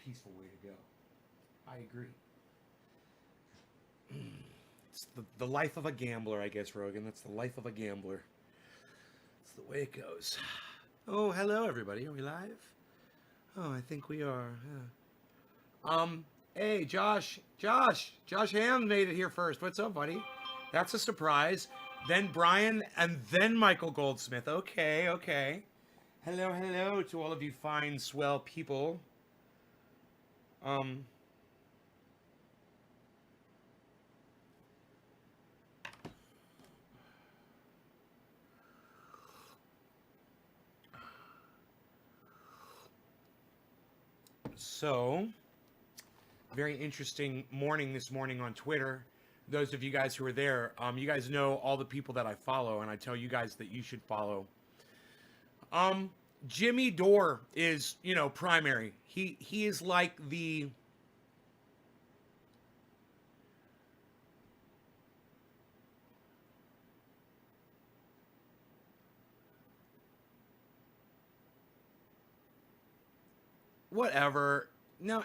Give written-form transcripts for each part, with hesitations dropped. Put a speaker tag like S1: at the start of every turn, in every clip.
S1: peaceful way to go. I agree. It's the life of a gambler, I guess, Rogan. That's the life of a gambler. It's the way it goes. Oh, hello, everybody. Are we live? Oh, I think we are. Hey, Josh Ham made it here first. What's up, buddy? That's a surprise. Then Brian, and then Michael Goldsmith. Okay. Hello to all of you fine, swell people. So, very interesting morning this morning on Twitter. Those of you guys who are there, you guys know all the people that I follow, and I tell you guys that you should follow. Jimmy Dore is, primary. He is like the whatever. No,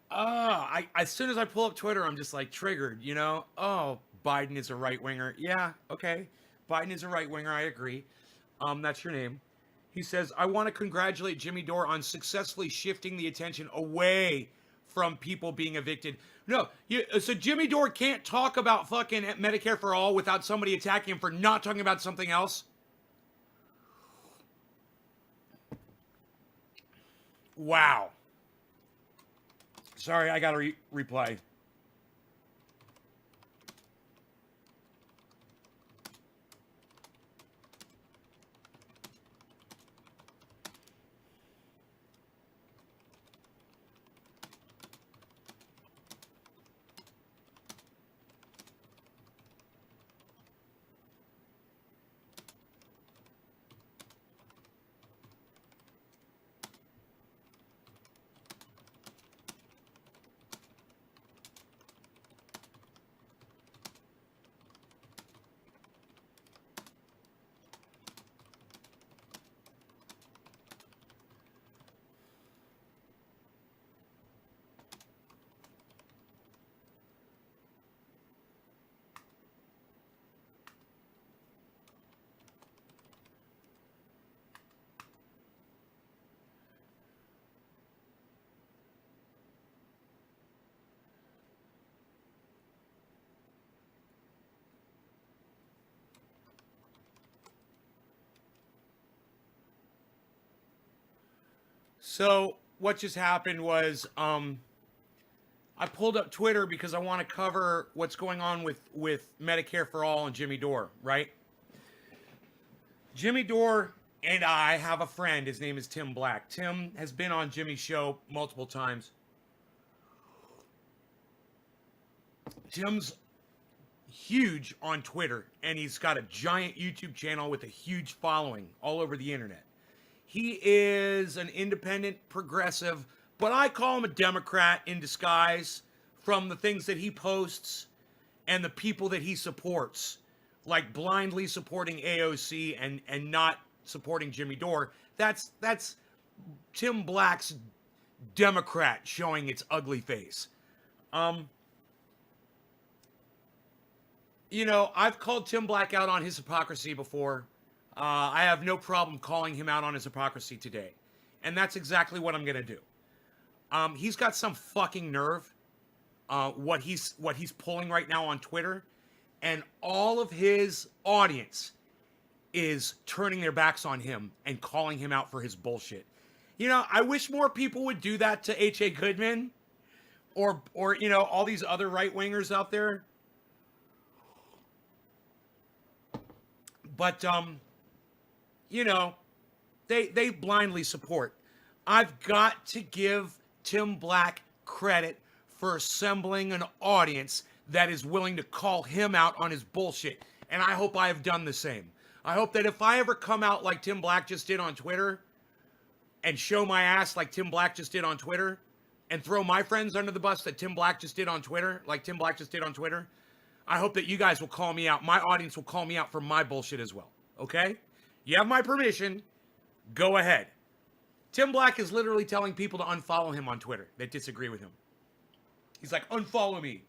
S1: as soon as I pull up Twitter, I'm just like triggered, Oh, Biden is a right winger. Yeah, okay. Biden is a right winger. I agree. That's your name. He says, I want to congratulate Jimmy Dore on successfully shifting the attention away from people being evicted. No, so Jimmy Dore can't talk about fucking Medicare for all without somebody attacking him for not talking about something else. Wow. Sorry, I got to reply. So what just happened was I pulled up Twitter because I want to cover what's going on with Medicare for All and Jimmy Dore, right? Jimmy Dore and I have a friend. His name is Tim Black. Tim has been on Jimmy's show multiple times. Tim's huge on Twitter, and he's got a giant YouTube channel with a huge following all over the internet. He is an independent progressive, but I call him a Democrat in disguise from the things that he posts and the people that he supports, like blindly supporting AOC and not supporting Jimmy Dore. That's Tim Black's Democrat showing its ugly face. I've called Tim Black out on his hypocrisy before. I have no problem calling him out on his hypocrisy today. And that's exactly what I'm going to do. He's got some fucking nerve, what he's pulling right now on Twitter. And all of his audience is turning their backs on him and calling him out for his bullshit. I wish more people would do that to H.A. Goodman or all these other right-wingers out there. But, they blindly support. I've got to give Tim Black credit for assembling an audience that is willing to call him out on his bullshit. And I hope I have done the same. I hope that if I ever come out like Tim Black just did on Twitter and show my ass like Tim Black just did on Twitter and throw my friends under the bus that Tim Black just did on Twitter, like Tim Black just did on Twitter, I hope that you guys will call me out. My audience will call me out for my bullshit as well. Okay? You have my permission. Go ahead. Tim Black is literally telling people to unfollow him on Twitter that disagree with him. He's like, unfollow me.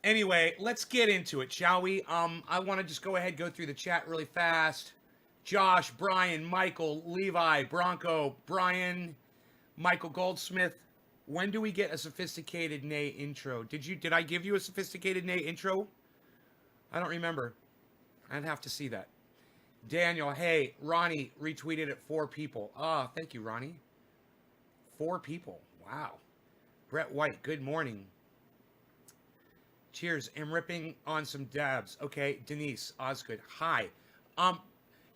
S1: Anyway, let's get into it, shall we? I want to just go ahead and go through the chat really fast. Josh, Brian, Michael, Levi, Bronco, Brian, Michael Goldsmith. When do we get a sophisticated Nay intro? Did I give you a sophisticated Nay intro? I don't remember. I'd have to see that. Daniel, hey, Ronnie retweeted at 4 people. Ah, thank you, Ronnie. 4 people. Wow. Brett White, good morning. Cheers. I'm ripping on some dabs. Okay, Denise Osgood. Hi.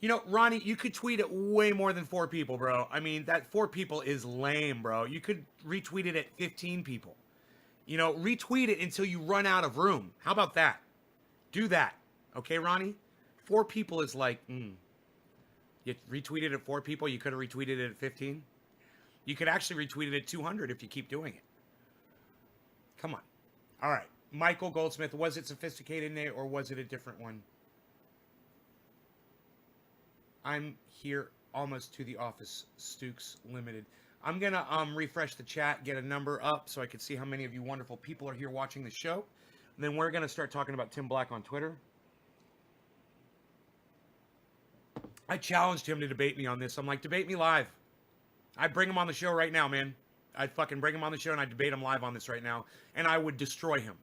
S1: You know, Ronnie, you could tweet at way more than 4 people, bro. I mean, that 4 people is lame, bro. You could retweet it at 15 people. You know, retweet it until you run out of room. How about that? Do that. Okay, Ronnie? 4 people is like, You retweeted at 4 people, you could have retweeted it at 15. You could actually retweet it at 200 if you keep doing it. Come on. All right. Michael Goldsmith, was it sophisticated, Nate, or was it a different one? I'm here almost to the office. Stooks Limited. I'm going to refresh the chat, get a number up so I can see how many of you wonderful people are here watching the show. And then we're going to start talking about Tim Black on Twitter. I challenged him to debate me on this. I'm like, debate me live. I'd bring him on the show right now, man. I'd fucking bring him on the show and I'd debate him live on this right now. And I would destroy him.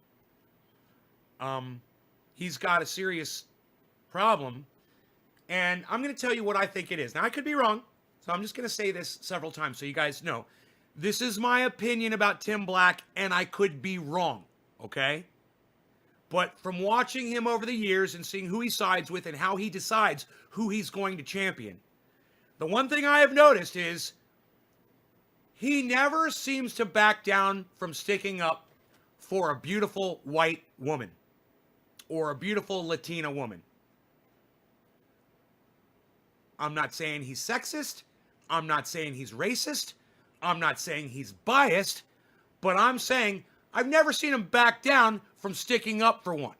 S1: He's got a serious problem. And I'm going to tell you what I think it is. Now, I could be wrong. So I'm just going to say this several times so you guys know. This is my opinion about Tim Black, and I could be wrong. Okay? But from watching him over the years and seeing who he sides with and how he decides who he's going to champion, the one thing I have noticed is he never seems to back down from sticking up for a beautiful white woman or a beautiful Latina woman. I'm not saying he's sexist. I'm not saying he's racist. I'm not saying he's biased. But I'm saying I've never seen him back down from sticking up for one.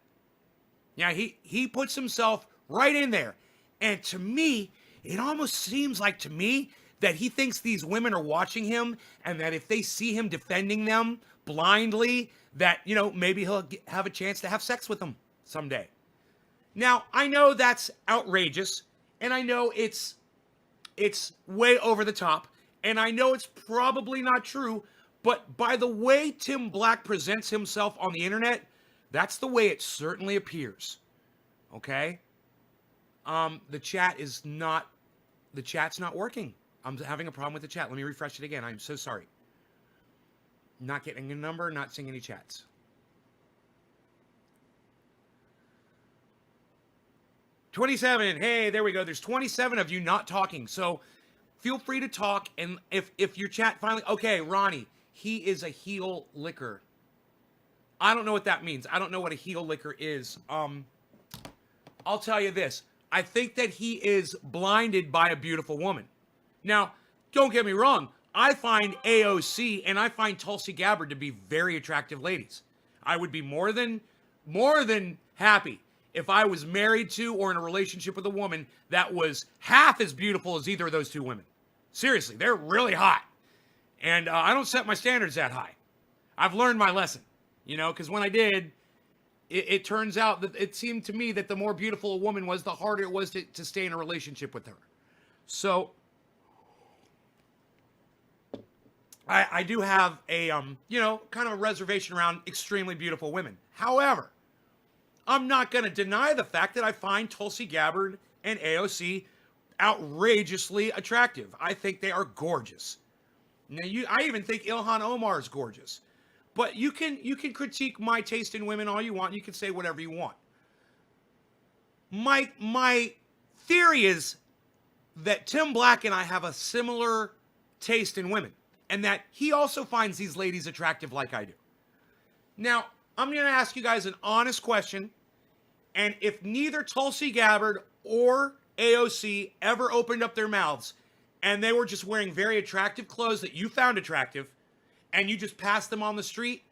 S1: Yeah, he puts himself right in there. And to me, it almost seems like to me that he thinks these women are watching him and that if they see him defending them blindly, that, you know, maybe he'll have a chance to have sex with them someday. Now, I know that's outrageous, and I know it's way over the top, and I know it's probably not true, but by the way Tim Black presents himself on the internet, that's the way it certainly appears. Okay? The chat's not working. I'm having a problem with the chat. Let me refresh it again. I'm so sorry. Not getting a number, not seeing any chats. $27. Hey, there we go. There's 27 of you not talking. So feel free to talk. And if your chat finally, okay, Ronnie, he is a heel licker. I don't know what that means. I don't know what a heel licker is. I'll tell you this. I think that he is blinded by a beautiful woman. Now, don't get me wrong. I find AOC and I find Tulsi Gabbard to be very attractive ladies. I would be more than happy if I was married to or in a relationship with a woman that was half as beautiful as either of those two women. Seriously, they're really hot. And I don't set my standards that high. I've learned my lesson, you know, because when I did, it turns out that it seemed to me that the more beautiful a woman was, the harder it was to stay in a relationship with her. So I do have a, kind of a reservation around extremely beautiful women. However, I'm not going to deny the fact that I find Tulsi Gabbard and AOC outrageously attractive. I think they are gorgeous. Now, I even think Ilhan Omar is gorgeous. But you can critique my taste in women all you want. You can say whatever you want. My theory is that Tim Black and I have a similar taste in women. And that he also finds these ladies attractive like I do. Now, I'm going to ask you guys an honest question. And if neither Tulsi Gabbard or AOC ever opened up their mouths and they were just wearing very attractive clothes that you found attractive and you just passed them on the street,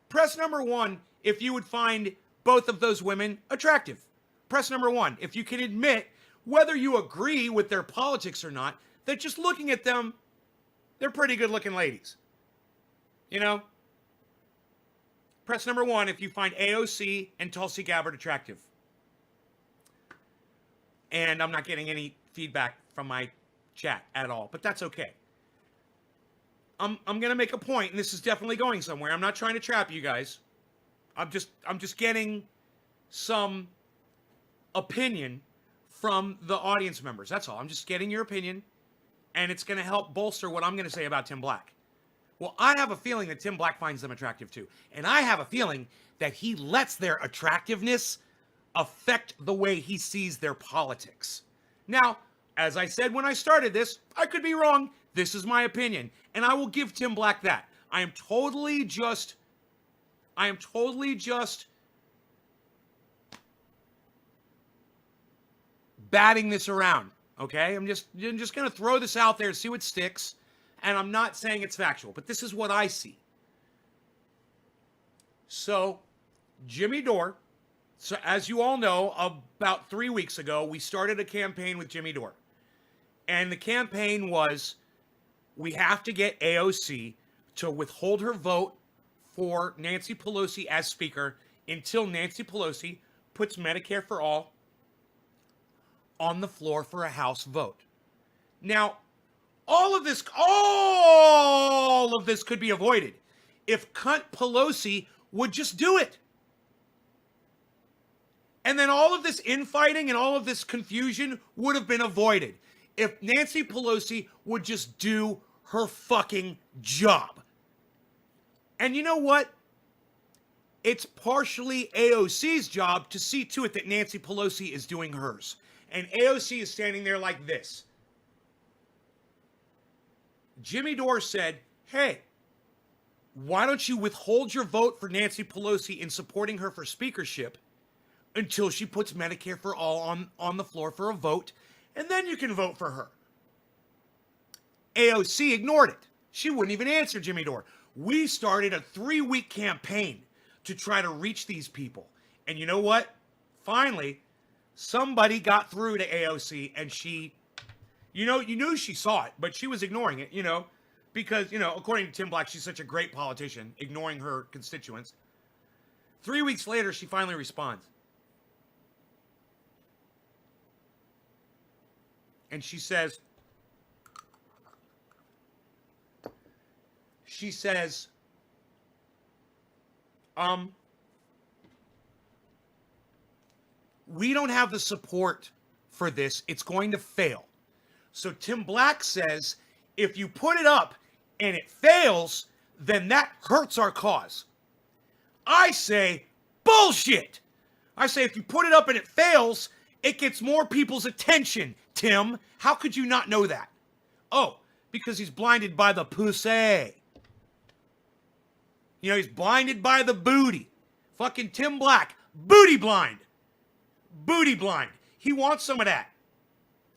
S1: press number 1 if you would find both of those women attractive. Press number 1 if you can admit, whether you agree with their politics or not, that just looking at them, they're pretty good looking ladies. You know? Press number 1 if you find AOC and Tulsi Gabbard attractive. And I'm not getting any feedback from my chat at all, but that's okay. I'm going to make a point, and this is definitely going somewhere. I'm not trying to trap you guys. I'm just getting some opinion from the audience members. That's all. I'm just getting your opinion, and it's going to help bolster what I'm going to say about Tim Black. Well, I have a feeling that Tim Black finds them attractive too. And I have a feeling that he lets their attractiveness affect the way he sees their politics. Now, as I said when I started this, I could be wrong. This is my opinion. And I will give Tim Black that. I am totally just batting this around, okay? I'm just going to throw this out there, see what sticks. And I'm not saying it's factual, but this is what I see. So, Jimmy Dore, so as you all know, about 3 weeks ago, we started a campaign with Jimmy Dore. And the campaign was, we have to get AOC to withhold her vote for Nancy Pelosi as Speaker until Nancy Pelosi puts Medicare for All on the floor for a House vote. Now, all of this could be avoided if cunt Pelosi would just do it. And then all of this infighting and all of this confusion would have been avoided if Nancy Pelosi would just do her fucking job. And you know what? It's partially AOC's job to see to it that Nancy Pelosi is doing hers. And AOC is standing there like this. Jimmy Dore said, hey, why don't you withhold your vote for Nancy Pelosi in supporting her for speakership until she puts Medicare for All on the floor for a vote, and then you can vote for her. AOC ignored it. She wouldn't even answer Jimmy Dore. We started a 3-week campaign to try to reach these people. And you know what? Finally, somebody got through to AOC, and she... you knew she saw it, but she was ignoring it, because, according to Tim Black, she's such a great politician, ignoring her constituents. 3 weeks later, she finally responds. And she says, we don't have the support for this. It's going to fail. So Tim Black says, if you put it up and it fails, then that hurts our cause. I say, bullshit. I say, if you put it up and it fails, it gets more people's attention, Tim. How could you not know that? Oh, because he's blinded by the pussy. He's blinded by the booty. Fucking Tim Black, booty blind. Booty blind. He wants some of that.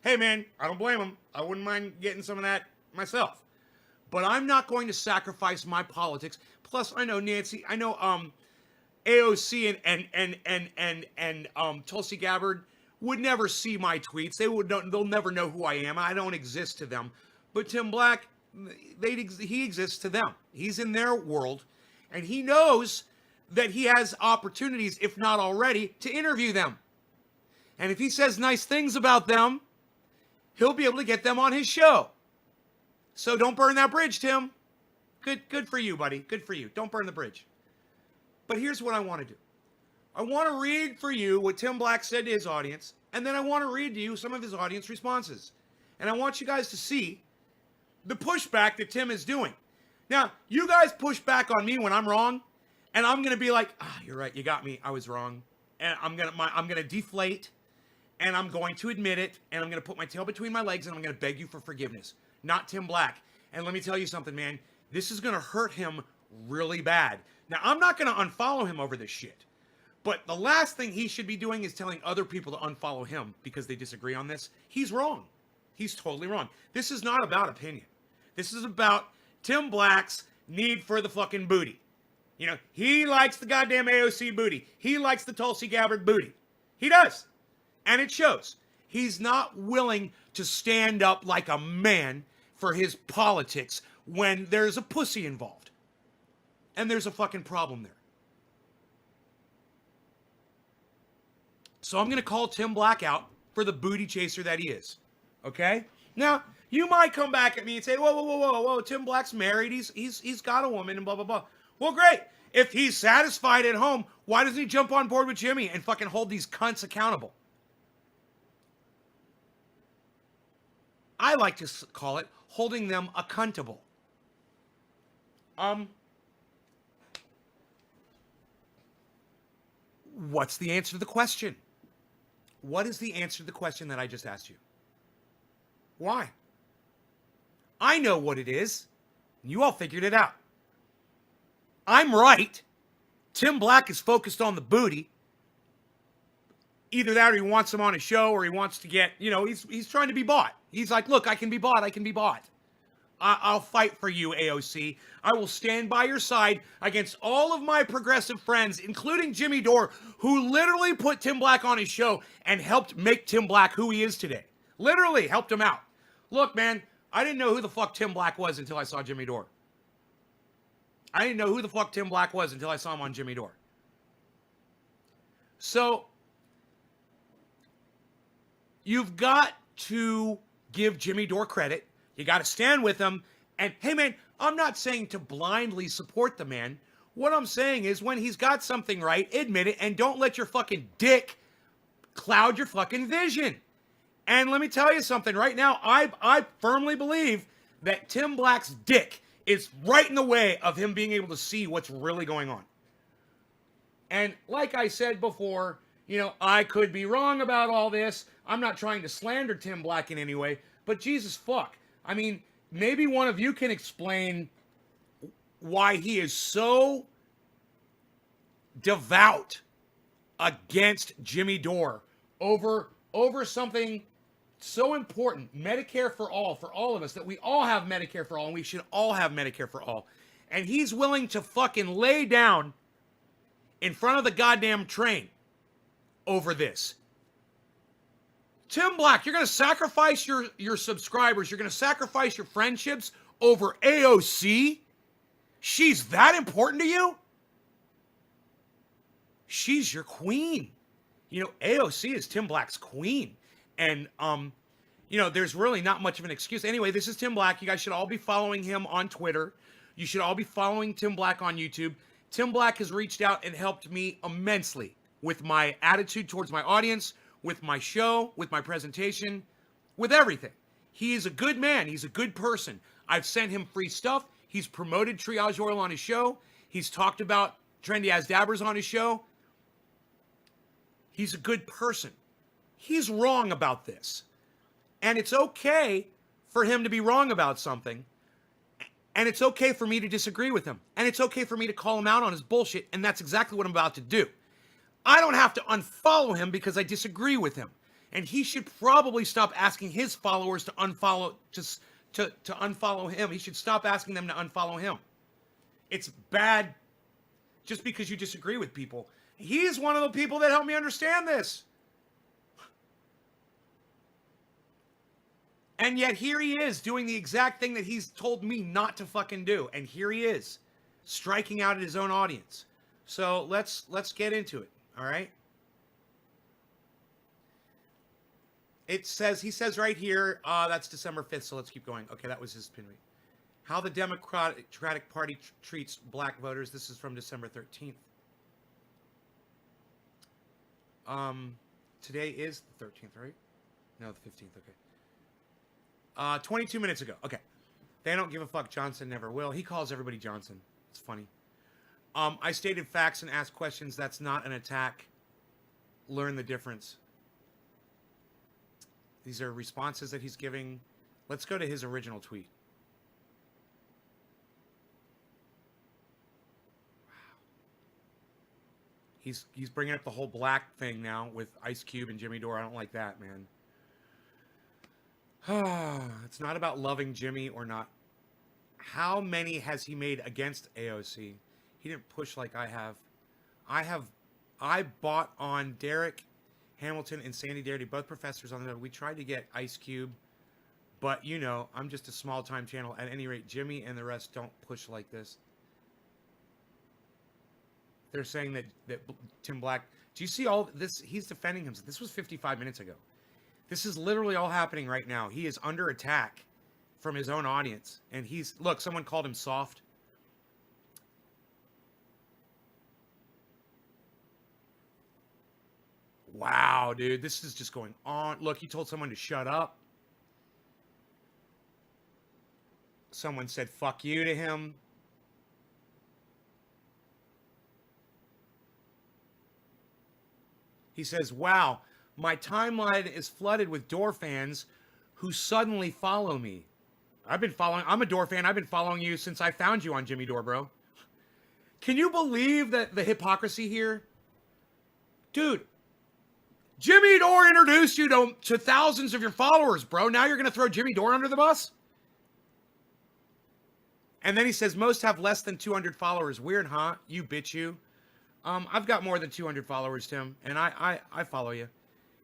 S1: Hey, man, I don't blame him. I wouldn't mind getting some of that myself. But I'm not going to sacrifice my politics. Plus, I know Nancy, I know AOC and Tulsi Gabbard would never see my tweets. They'll never know who I am. I don't exist to them. But Tim Black, he exists to them. He's in their world, and he knows that he has opportunities, if not already, to interview them. And if he says nice things about them, he'll be able to get them on his show. So don't burn that bridge, Tim. Good for you, buddy. Good for you. Don't burn the bridge. But here's what I want to do. I want to read for you what Tim Black said to his audience, and then I want to read to you some of his audience responses. And I want you guys to see the pushback that Tim is doing. Now, you guys push back on me when I'm wrong, and I'm going to be like, you're right, you got me, I was wrong. And I'm going to deflate, and I'm going to admit it, and I'm going to put my tail between my legs, and I'm going to beg you for forgiveness. Not Tim Black. And let me tell you something, man. This is going to hurt him really bad. Now, I'm not going to unfollow him over this shit. But the last thing he should be doing is telling other people to unfollow him because they disagree on this. He's wrong. He's totally wrong. This is not about opinion. This is about Tim Black's need for the fucking booty. He likes the goddamn AOC booty. He likes the Tulsi Gabbard booty. He does. And it shows. He's not willing to stand up like a man for his politics when there's a pussy involved. And there's a fucking problem there. So I'm going to call Tim Black out for the booty chaser that he is. Okay? Now, you might come back at me and say, whoa, Tim Black's married. He's got a woman and blah, blah, blah. Well, great. If he's satisfied at home, why doesn't he jump on board with Jimmy and fucking hold these cunts accountable? I like to call it holding them accountable. What's the answer to the question? What is the answer to the question that I just asked you? Why? I know what it is. You all figured it out. I'm right. Tim Black is focused on the booty. Either that or he wants him on a show or he wants to get, he's trying to be bought. He's like, look, I can be bought. I can be bought. I'll fight for you, AOC. I will stand by your side against all of my progressive friends, including Jimmy Dore, who literally put Tim Black on his show and helped make Tim Black who he is today. Literally helped him out. Look, man, I didn't know who the fuck Tim Black was until I saw Jimmy Dore. I didn't know who the fuck Tim Black was until I saw him on Jimmy Dore. So, you've got to give Jimmy Dore credit. You got to stand with him. And, hey, man, I'm not saying to blindly support the man. What I'm saying is when he's got something right, admit it, and don't let your fucking dick cloud your fucking vision. And let me tell you something. Right now, I firmly believe that Tim Black's dick is right in the way of him being able to see what's really going on. And like I said before, I could be wrong about all this. I'm not trying to slander Tim Black in any way, but Jesus fuck. I mean, maybe one of you can explain why he is so devout against Jimmy Dore over something so important, Medicare for all of us, that we all have Medicare for all, and we should all have Medicare for all. And he's willing to fucking lay down in front of the goddamn train over this. Tim Black, you're going to sacrifice your subscribers. You're going to sacrifice your friendships over AOC? She's that important to you? She's your queen. AOC is Tim Black's queen. And, there's really not much of an excuse. Anyway, this is Tim Black. You guys should all be following him on Twitter. You should all be following Tim Black on YouTube. Tim Black has reached out and helped me immensely with my attitude towards my audience, with my show, with my presentation, with everything. He is a good man. He's a good person. I've sent him free stuff. He's promoted Triage Oil on his show. He's talked about Trendy As Dabbers on his show. He's a good person. He's wrong about this. And it's okay for him to be wrong about something. And it's okay for me to disagree with him. And it's okay for me to call him out on his bullshit. And that's exactly what I'm about to do. I don't have to unfollow him because I disagree with him. And he should probably stop asking his followers to unfollow to unfollow him. He should stop asking them to unfollow him. It's bad just because you disagree with people. He is one of the people that helped me understand this. And yet here he is doing the exact thing that he's told me not to fucking do. And here he is, striking out at his own audience. So let's get into it, all right? He says right here, that's December 5th, so let's keep going. Okay, that was his pin read. How the Democratic Party treats black voters. This is from December 13th. Today is the 13th, right? No, the 15th, okay. 22 minutes ago. Okay. They don't give a fuck. Johnson never will. He calls everybody Johnson. It's funny. I stated facts and asked questions. That's not an attack. Learn the difference. These are responses that he's giving. Let's go to his original tweet. Wow. He's bringing up the whole black thing now with Ice Cube and Jimmy Dore. I don't like that, man. It's not about loving Jimmy or not. How many has he made against AOC? He didn't push like I have. I bought on Derek Hamilton and Sandy Darity, both professors on the. We tried to get Ice Cube, but you know, I'm just a small time channel. At any rate, Jimmy and the rest don't push like this. They're saying that Tim Black. Do you see all this? He's defending himself. This was 55 minutes ago. This is literally all happening right now. He is under attack from his own audience, and look. Someone called him soft. Wow, dude, this is just going on. Look, he told someone to shut up. Someone said fuck you to him. He says, wow, my timeline is flooded with Door fans who suddenly follow me. I'm a Door fan. I've been following you since I found you on Jimmy Dore, bro. Can you believe that the hypocrisy here? Dude, Jimmy Dore introduced you to thousands of your followers, bro. Now you're going to throw Jimmy Dore under the bus? And then he says, most have less than 200 followers. Weird, huh? You bitch you. I've got more than 200 followers, Tim, and I follow you.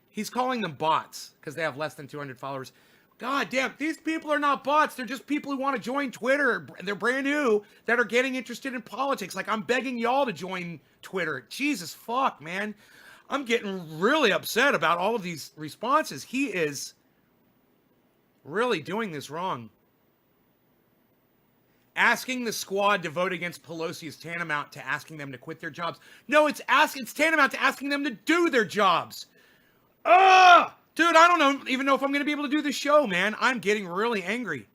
S1: He's calling them bots because they have less than 200 followers. God damn, these people are not bots. They're just people who want to join Twitter. They're brand new that are getting interested in politics. Like, I'm begging y'all to join Twitter. Jesus fuck, man. I'm getting really upset about all of these responses. He is really doing this wrong. Asking the squad to vote against Pelosi is tantamount to asking them to quit their jobs. No, it's tantamount to asking them to do their jobs. Ugh! Dude, I don't even know if I'm going to be able to do the show, man. I'm getting really angry.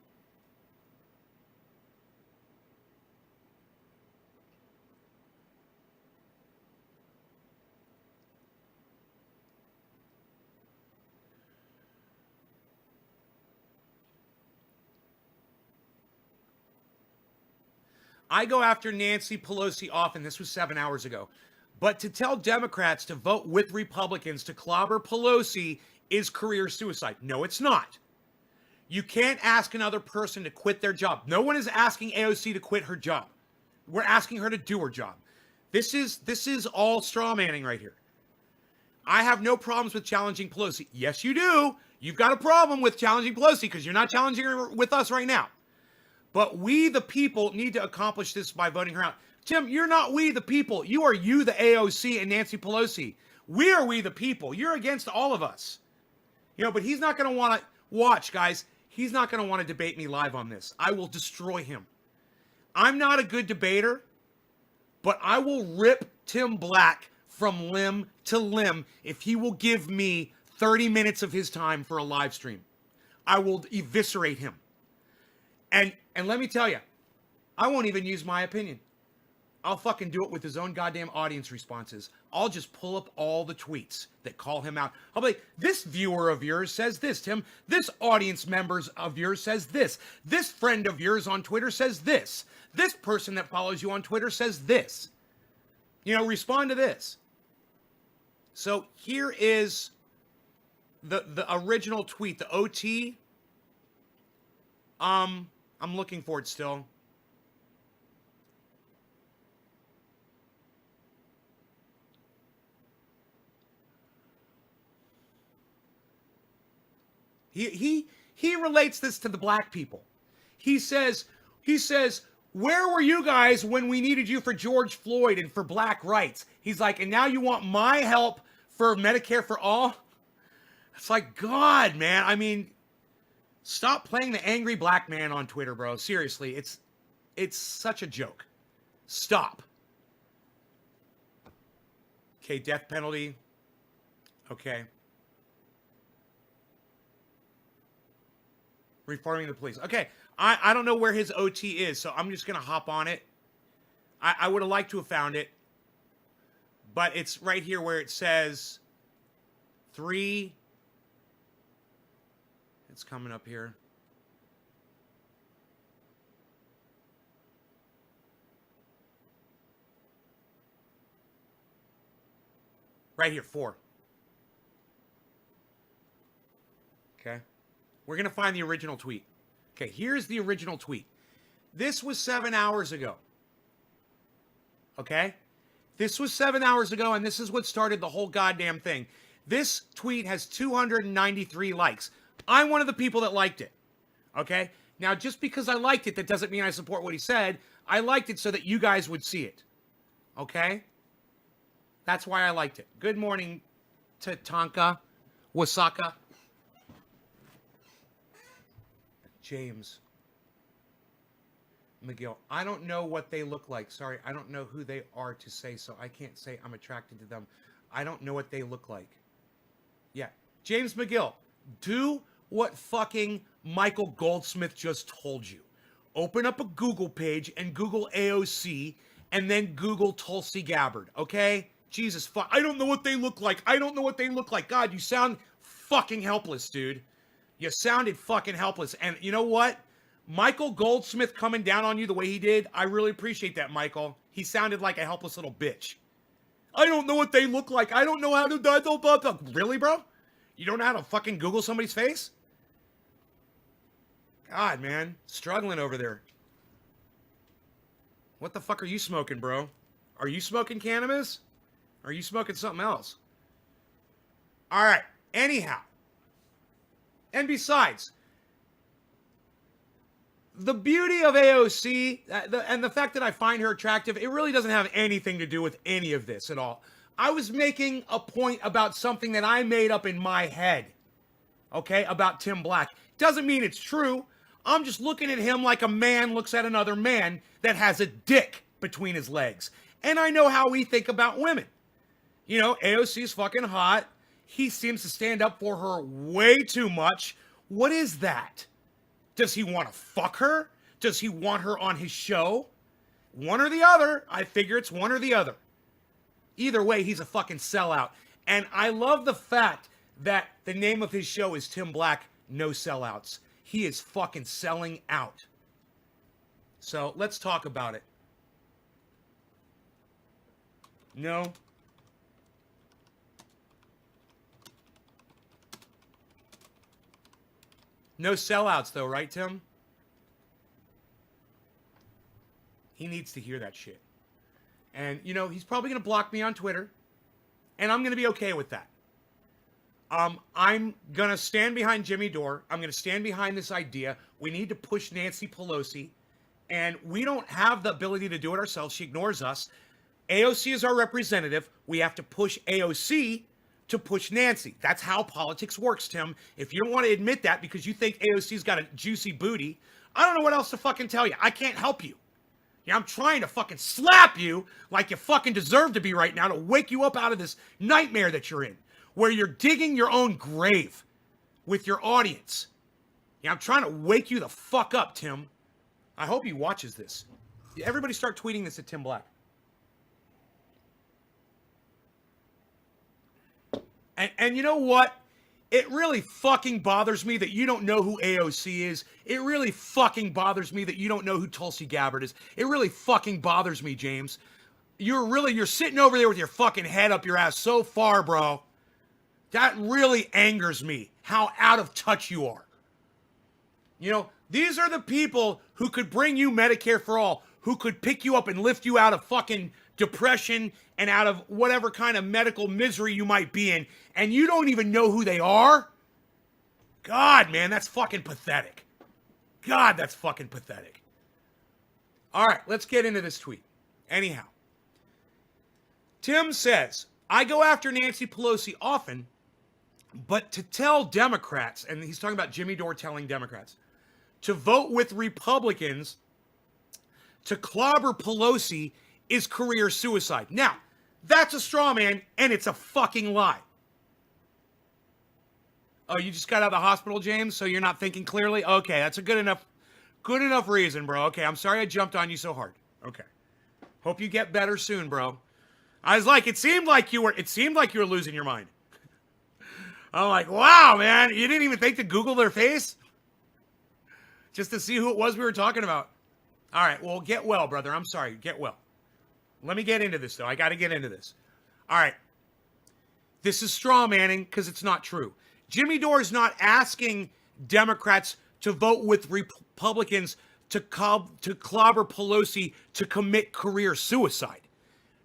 S1: I go after Nancy Pelosi often. This was 7 hours ago. But to tell Democrats to vote with Republicans to clobber Pelosi is career suicide. No, it's not. You can't ask another person to quit their job. No one is asking AOC to quit her job. We're asking her to do her job. This is all straw manning right here. I have no problems with challenging Pelosi. Yes, you do. You've got a problem with challenging Pelosi because you're not challenging her with us right now. But we, the people, need to accomplish this by voting her out. Tim, you're not we, the people. You are you, the AOC, and Nancy Pelosi. We are we, the people. You're against all of us. You know, but he's not going to want to watch, guys. He's not going to want to debate me live on this. I will destroy him. I'm not a good debater, but I will rip Tim Black from limb to limb if he will give me 30 minutes of his time for a live stream. I will eviscerate him. And let me tell you, I won't even use my opinion. I'll fucking do it with his own goddamn audience responses. I'll just pull up all the tweets that call him out. I'll be like, this viewer of yours says this, Tim. This audience members of yours says this. This friend of yours on Twitter says this. This person that follows you on Twitter says this. You know, respond to this. So here is the original tweet, the OT. I'm looking for it still. He relates this to the black people. He says, where were you guys when we needed you for George Floyd and for black rights? He's like, and now you want my help for Medicare for all? It's like, God, man. I mean, stop playing the angry black man on Twitter, bro. Seriously, it's such a joke. Stop. Okay, death penalty. Okay. Reforming the police. Okay, I don't know where his OT is, so I'm just going to hop on it. I would have liked to have found it, but it's right here where it says 3. It's coming up here. Right here, 4. Okay. We're going to find the original tweet. Okay, here's the original tweet. This was 7 hours ago. Okay? This was 7 hours ago, and this is what started the whole goddamn thing. This tweet has 293 likes. I'm one of the people that liked it. Okay? Now, just because I liked it, that doesn't mean I support what he said. I liked it so that you guys would see it. Okay? That's why I liked it. Good morning, Tatanka Wasaka. James McGill. I don't know what they look like. Sorry, I don't know who they are to say so. I can't say I'm attracted to them. I don't know what they look like. Yeah. James McGill, do what fucking Michael Goldsmith just told you. Open up a Google page and Google AOC and then Google Tulsi Gabbard, okay? Jesus fuck. I don't know what they look like. I don't know what they look like. God, you sound fucking helpless, dude. You sounded fucking helpless. And you know what? Michael Goldsmith coming down on you the way he did, I really appreciate that, Michael. He sounded like a helpless little bitch. I don't know what they look like. I don't know how to... Really, bro? You don't know how to fucking Google somebody's face? God, man. Struggling over there. What the fuck are you smoking, bro? Are you smoking cannabis? Or are you smoking something else? All right. Anyhow. And besides, the beauty of AOC and the fact that I find her attractive, it really doesn't have anything to do with any of this at all. I was making a point about something that I made up in my head, okay, about Tim Black. Doesn't mean it's true. I'm just looking at him like a man looks at another man that has a dick between his legs. And I know how we think about women. You know, AOC's fucking hot. He seems to stand up for her way too much. What is that? Does he want to fuck her? Does he want her on his show? One or the other. I figure it's one or the other. Either way, he's a fucking sellout. And I love the fact that the name of his show is Tim Black, No Sellouts. He is fucking selling out. So let's talk about it. No. No sellouts, though, right, Tim? He needs to hear that shit. And, you know, he's probably going to block me on Twitter. And I'm going to be okay with that. I'm going to stand behind Jimmy Dore. I'm going to stand behind this idea. We need to push Nancy Pelosi. And we don't have the ability to do it ourselves. She ignores us. AOC is our representative. We have to push AOC to push Nancy. That's how politics works, Tim. If you don't want to admit that because you think AOC's got a juicy booty, I don't know what else to fucking tell you. I can't help you. Yeah, I'm trying to fucking slap you like you fucking deserve to be right now to wake you up out of this nightmare that you're in, where you're digging your own grave with your audience. Yeah, I'm trying to wake you the fuck up, Tim. I hope he watches this. Everybody start tweeting this at Tim Black. And you know what? It really fucking bothers me that you don't know who AOC is. It really fucking bothers me that you don't know who Tulsi Gabbard is. It really fucking bothers me, James. You're sitting over there with your fucking head up your ass so far, bro. That really angers me, how out of touch you are. You know, these are the people who could bring you Medicare for all, who could pick you up and lift you out of fucking depression and out of whatever kind of medical misery you might be in, and you don't even know who they are? God, man, that's fucking pathetic. God, that's fucking pathetic. All right, let's get into this tweet. Anyhow, Tim says, I go after Nancy Pelosi often, but to tell Democrats, and he's talking about Jimmy Dore telling Democrats, to vote with Republicans to clobber Pelosi is career suicide. Now, that's a straw man, and it's a fucking lie. Oh, you just got out of the hospital, James, so you're not thinking clearly? Okay, that's a good enough reason, bro. Okay, I'm sorry I jumped on you so hard. Okay. Hope you get better soon, bro. I was like, it seemed like you were losing your mind. I'm like, wow, man, you didn't even think to Google their face? Just to see who it was we were talking about. All right, well, get well, brother. I'm sorry, get well. Let me get into this, though. I got to get into this. All right. This is straw manning because it's not true. Jimmy Dore is not asking Democrats to vote with Republicans to clobber Pelosi to commit career suicide.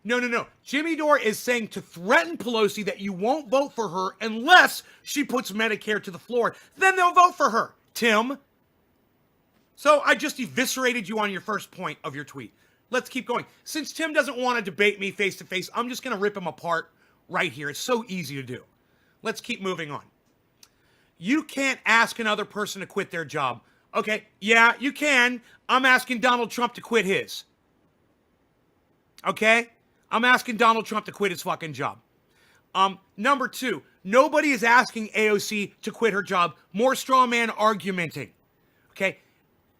S1: No. Jimmy Dore is saying to threaten Pelosi that you won't vote for her unless she puts Medicare to the floor. Then they'll vote for her, Tim. So I just eviscerated you on your first point of your tweet. Let's keep going. Since Tim doesn't want to debate me face to face, I'm just going to rip him apart right here. It's so easy to do. Let's keep moving on. You can't ask another person to quit their job. Okay, yeah, you can. I'm asking Donald Trump to quit his. Okay? I'm asking Donald Trump to quit his fucking job. Number two, nobody is asking AOC to quit her job. More straw man argumenting. Okay?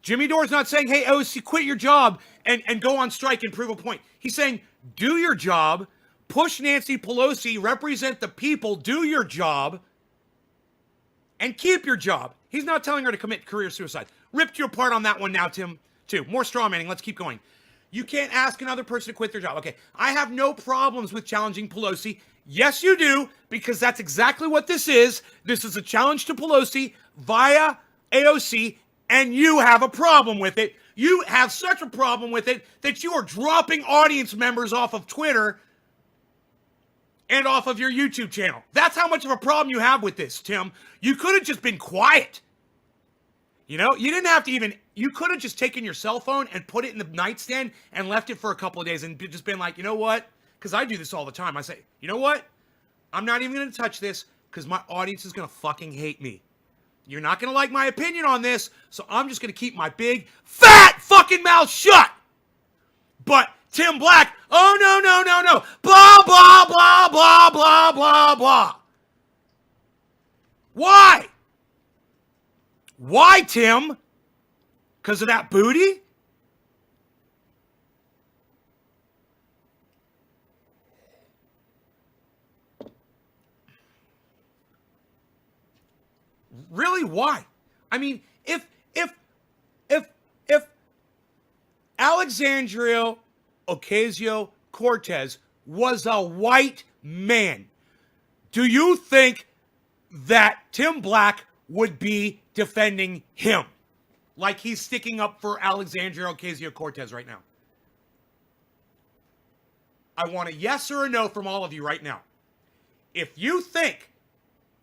S1: Jimmy Dore's not saying, hey, AOC, quit your job and go on strike and prove a point. He's saying, do your job, push Nancy Pelosi, represent the people, do your job, and keep your job. He's not telling her to commit career suicide. Ripped you apart on that one now, Tim, too. More straw manning. Let's keep going. You can't ask another person to quit their job. Okay, I have no problems with challenging Pelosi. Yes, you do, because that's exactly what this is. This is a challenge to Pelosi via AOC, and you have a problem with it. You have such a problem with it that you are dropping audience members off of Twitter and off of your YouTube channel. That's how much of a problem you have with this, Tim. You could have just been quiet. You know, you didn't have to even, you could have just taken your cell phone and put it in the nightstand and left it for a couple of days and just been like, you know what? Because I do this all the time. I say, you know what? I'm not even going to touch this because my audience is going to fucking hate me. You're not going to like my opinion on this, so I'm just going to keep my big, fat fucking mouth shut. But Tim Black, oh, no. Blah, blah, blah, blah, blah, blah, blah. Why? Why, Tim? Because of that booty? Really? Why? I mean, if Alexandria Ocasio-Cortez was a white man, do you think that Tim Black would be defending him like he's sticking up for Alexandria Ocasio-Cortez right now? I want a yes or a no from all of you right now. If you think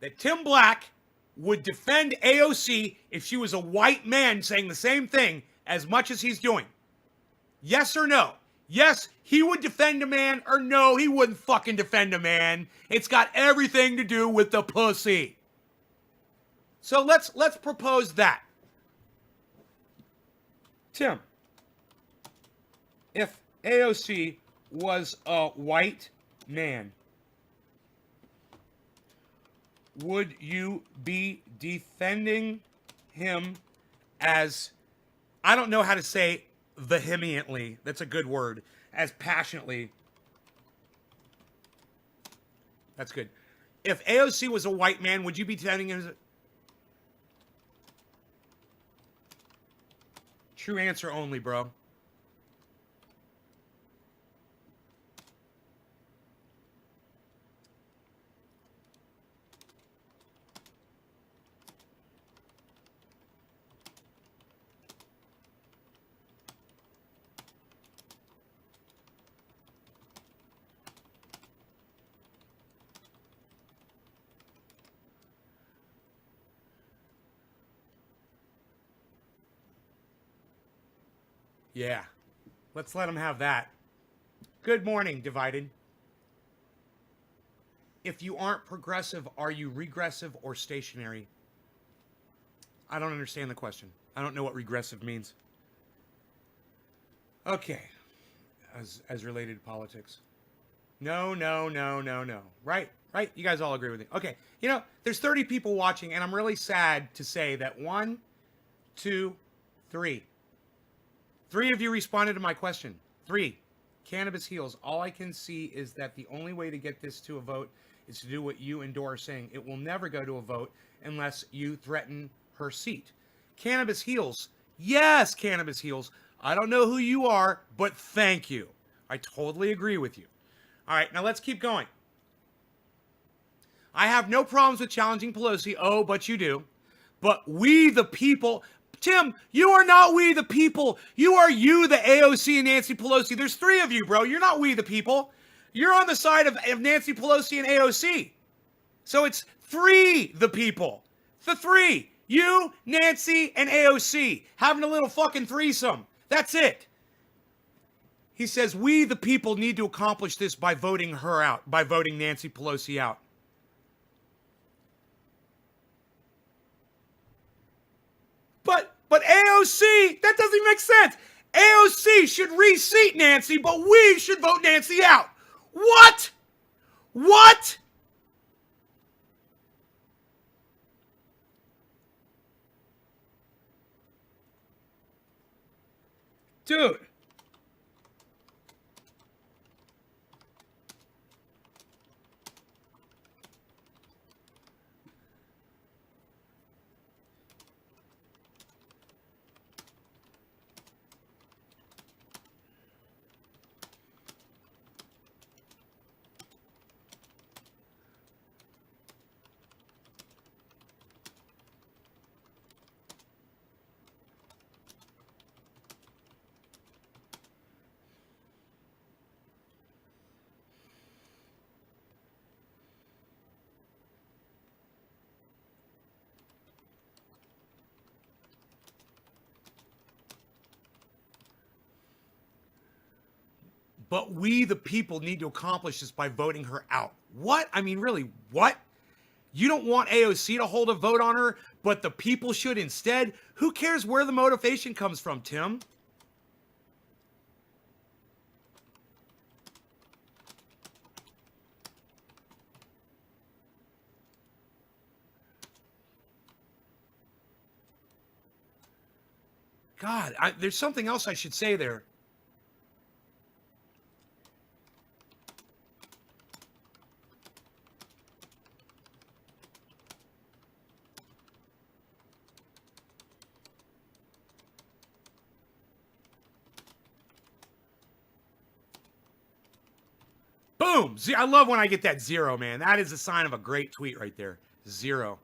S1: that Tim Black would defend AOC if she was a white man saying the same thing as much as he's doing, yes or no? Yes, he would defend a man, or no, he wouldn't fucking defend a man. It's got everything to do with the pussy. So let's propose that. Tim, if AOC was a white man, would you be defending him as, I don't know how to say vehemently, that's a good word, as passionately? That's good. If AOC was a white man, would you be defending him as a... True answer only, bro. Yeah. Let's let him have that. Good morning, Divided. If you aren't progressive, are you regressive or stationary? I don't understand the question. I don't know what regressive means. Okay. As related to politics. No. Right? You guys all agree with me. Okay. You know, there's 30 people watching, and I'm really sad to say that 1, 2, 3. 3 of you responded to my question. 3. Cannabis heals. All I can see is that the only way to get this to a vote is to do what you and Dora are saying. It will never go to a vote unless you threaten her seat. Cannabis heals. Yes, cannabis heals. I don't know who you are, but thank you. I totally agree with you. All right, now let's keep going. I have no problems with challenging Pelosi. Oh, but you do. But we the people... Tim, you are not we the people. You are you, the AOC and Nancy Pelosi. There's 3 of you, bro. You're not we the people. You're on the side of Nancy Pelosi and AOC. So it's free the people. The three. You, Nancy, and AOC. Having a little fucking threesome. That's it. He says, we, the people, need to accomplish this by voting her out, by voting Nancy Pelosi out. But AOC, that doesn't make sense. AOC should reseat Nancy, but we should vote Nancy out. What? What? Dude. But we, the people, need to accomplish this by voting her out. What? I mean, really, what? You don't want AOC to hold a vote on her, but the people should instead? Who cares where the motivation comes from, Tim? God, there's something else I should say there. Boom! I love when I get that 0, man. That is a sign of a great tweet right there. 0.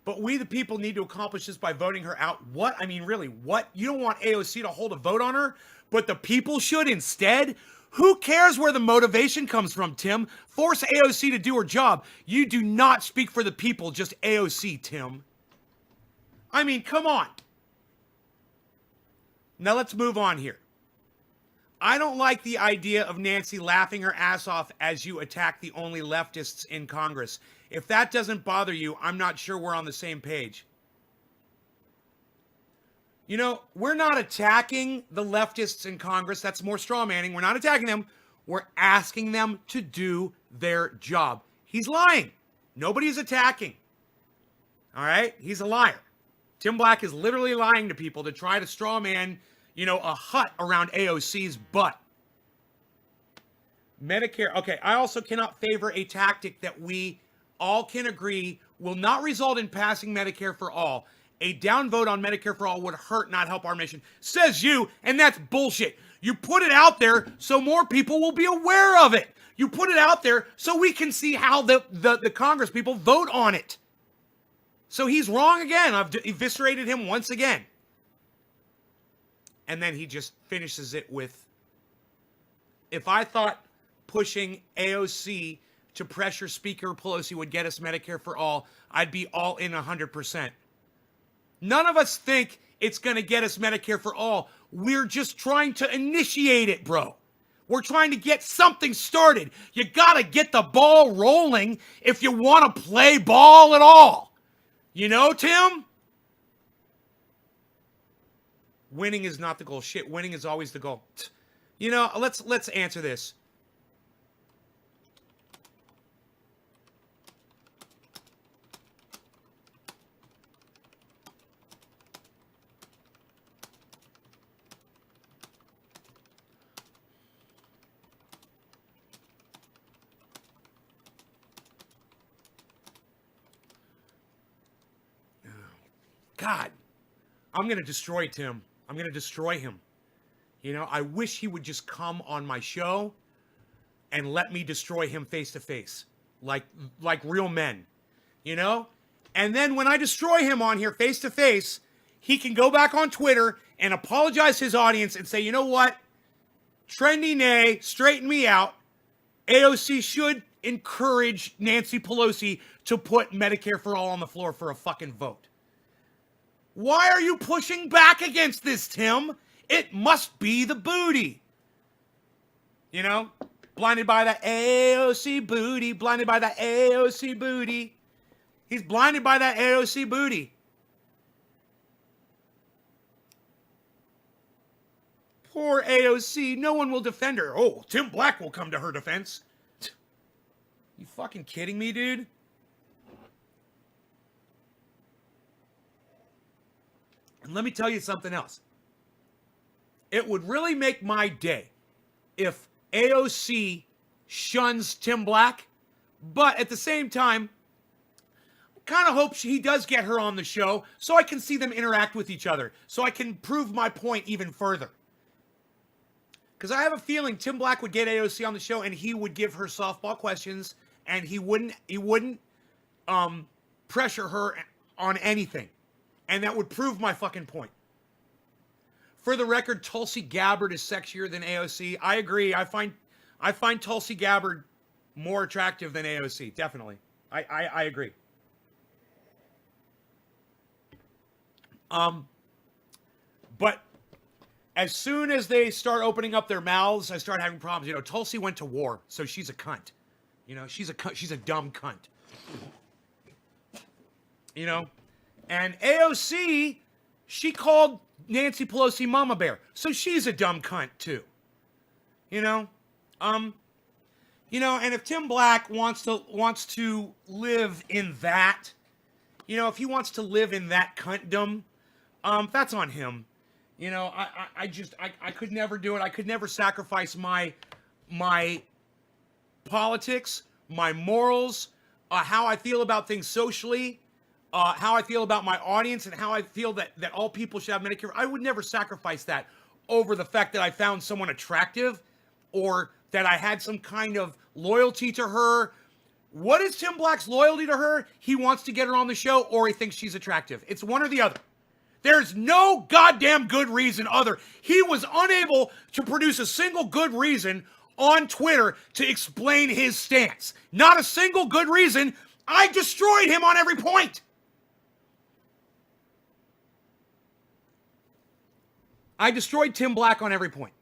S1: But we, the people, need to accomplish this by voting her out. What? I mean, really, what? You don't want AOC to hold a vote on her, but the people should instead? Who cares where the motivation comes from, Tim? Force AOC to do her job. You do not speak for the people, just AOC, Tim. I mean, come on. Now let's move on here. I don't like the idea of Nancy laughing her ass off as you attack the only leftists in Congress. If that doesn't bother you, I'm not sure we're on the same page. You know, we're not attacking the leftists in Congress. That's more straw manning. We're not attacking them. We're asking them to do their job. He's lying. Nobody is attacking. All right? He's a liar. Tim Black is literally lying to people to try to straw man, you know, a hut around AOC's butt. Medicare. Okay, I also cannot favor a tactic that we all can agree will not result in passing Medicare for all. A downvote on Medicare for all would hurt, not help our mission. Says you, and that's bullshit. You put it out there so more people will be aware of it. You put it out there so we can see how the Congress people vote on it. So he's wrong again. I've eviscerated him once again. And then he just finishes it with, if I thought pushing AOC to pressure Speaker Pelosi would get us Medicare for all, I'd be all in 100%. None of us think it's going to get us Medicare for all. We're just trying to initiate it, bro. We're trying to get something started. You got to get the ball rolling if you want to play ball at all. You know, Tim? Winning is not the goal. Shit, winning is always the goal. You know, let's answer this. God, I'm going to destroy Tim. I'm going to destroy him. You know, I wish he would just come on my show and let me destroy him face to face, like real men, you know? And then when I destroy him on here face to face, he can go back on Twitter and apologize to his audience and say, you know what? Trendy Nay, straighten me out. AOC should encourage Nancy Pelosi to put Medicare for all on the floor for a fucking vote. Why are you pushing back against this, Tim? It must be the booty. You know? Blinded by that AOC booty. Blinded by that AOC booty. He's blinded by that AOC booty. Poor AOC. No one will defend her. Oh, Tim Black will come to her defense. You fucking kidding me, dude? And let me tell you something else. It would really make my day if AOC shuns Tim Black, but at the same time, I kind of hope he does get her on the show so I can see them interact with each other, so I can prove my point even further. Because I have a feeling Tim Black would get AOC on the show and he would give her softball questions and he wouldn't pressure her on anything. And that would prove my fucking point. For the record, Tulsi Gabbard is sexier than AOC. I agree. I find Tulsi Gabbard more attractive than AOC. Definitely. I agree. But as soon as they start opening up their mouths, I start having problems. You know, Tulsi went to war, so she's a cunt. You know, she's a dumb cunt. You know? And AOC, she called Nancy Pelosi Mama Bear. So she's a dumb cunt too. You know? You know, and if Tim Black wants to live in that, you know, if he wants to live in that cuntdom, that's on him. You know, I could never do it. I could never sacrifice my politics, my morals, how I feel about things socially, how I feel about my audience, and how I feel that all people should have Medicare. I would never sacrifice that over the fact that I found someone attractive or that I had some kind of loyalty to her. What is Tim Black's loyalty to her? He wants to get her on the show or he thinks she's attractive. It's one or the other. There's no goddamn good reason other. He was unable to produce a single good reason on Twitter to explain his stance. Not a single good reason. I destroyed him on every point. I destroyed Tim Black on every point.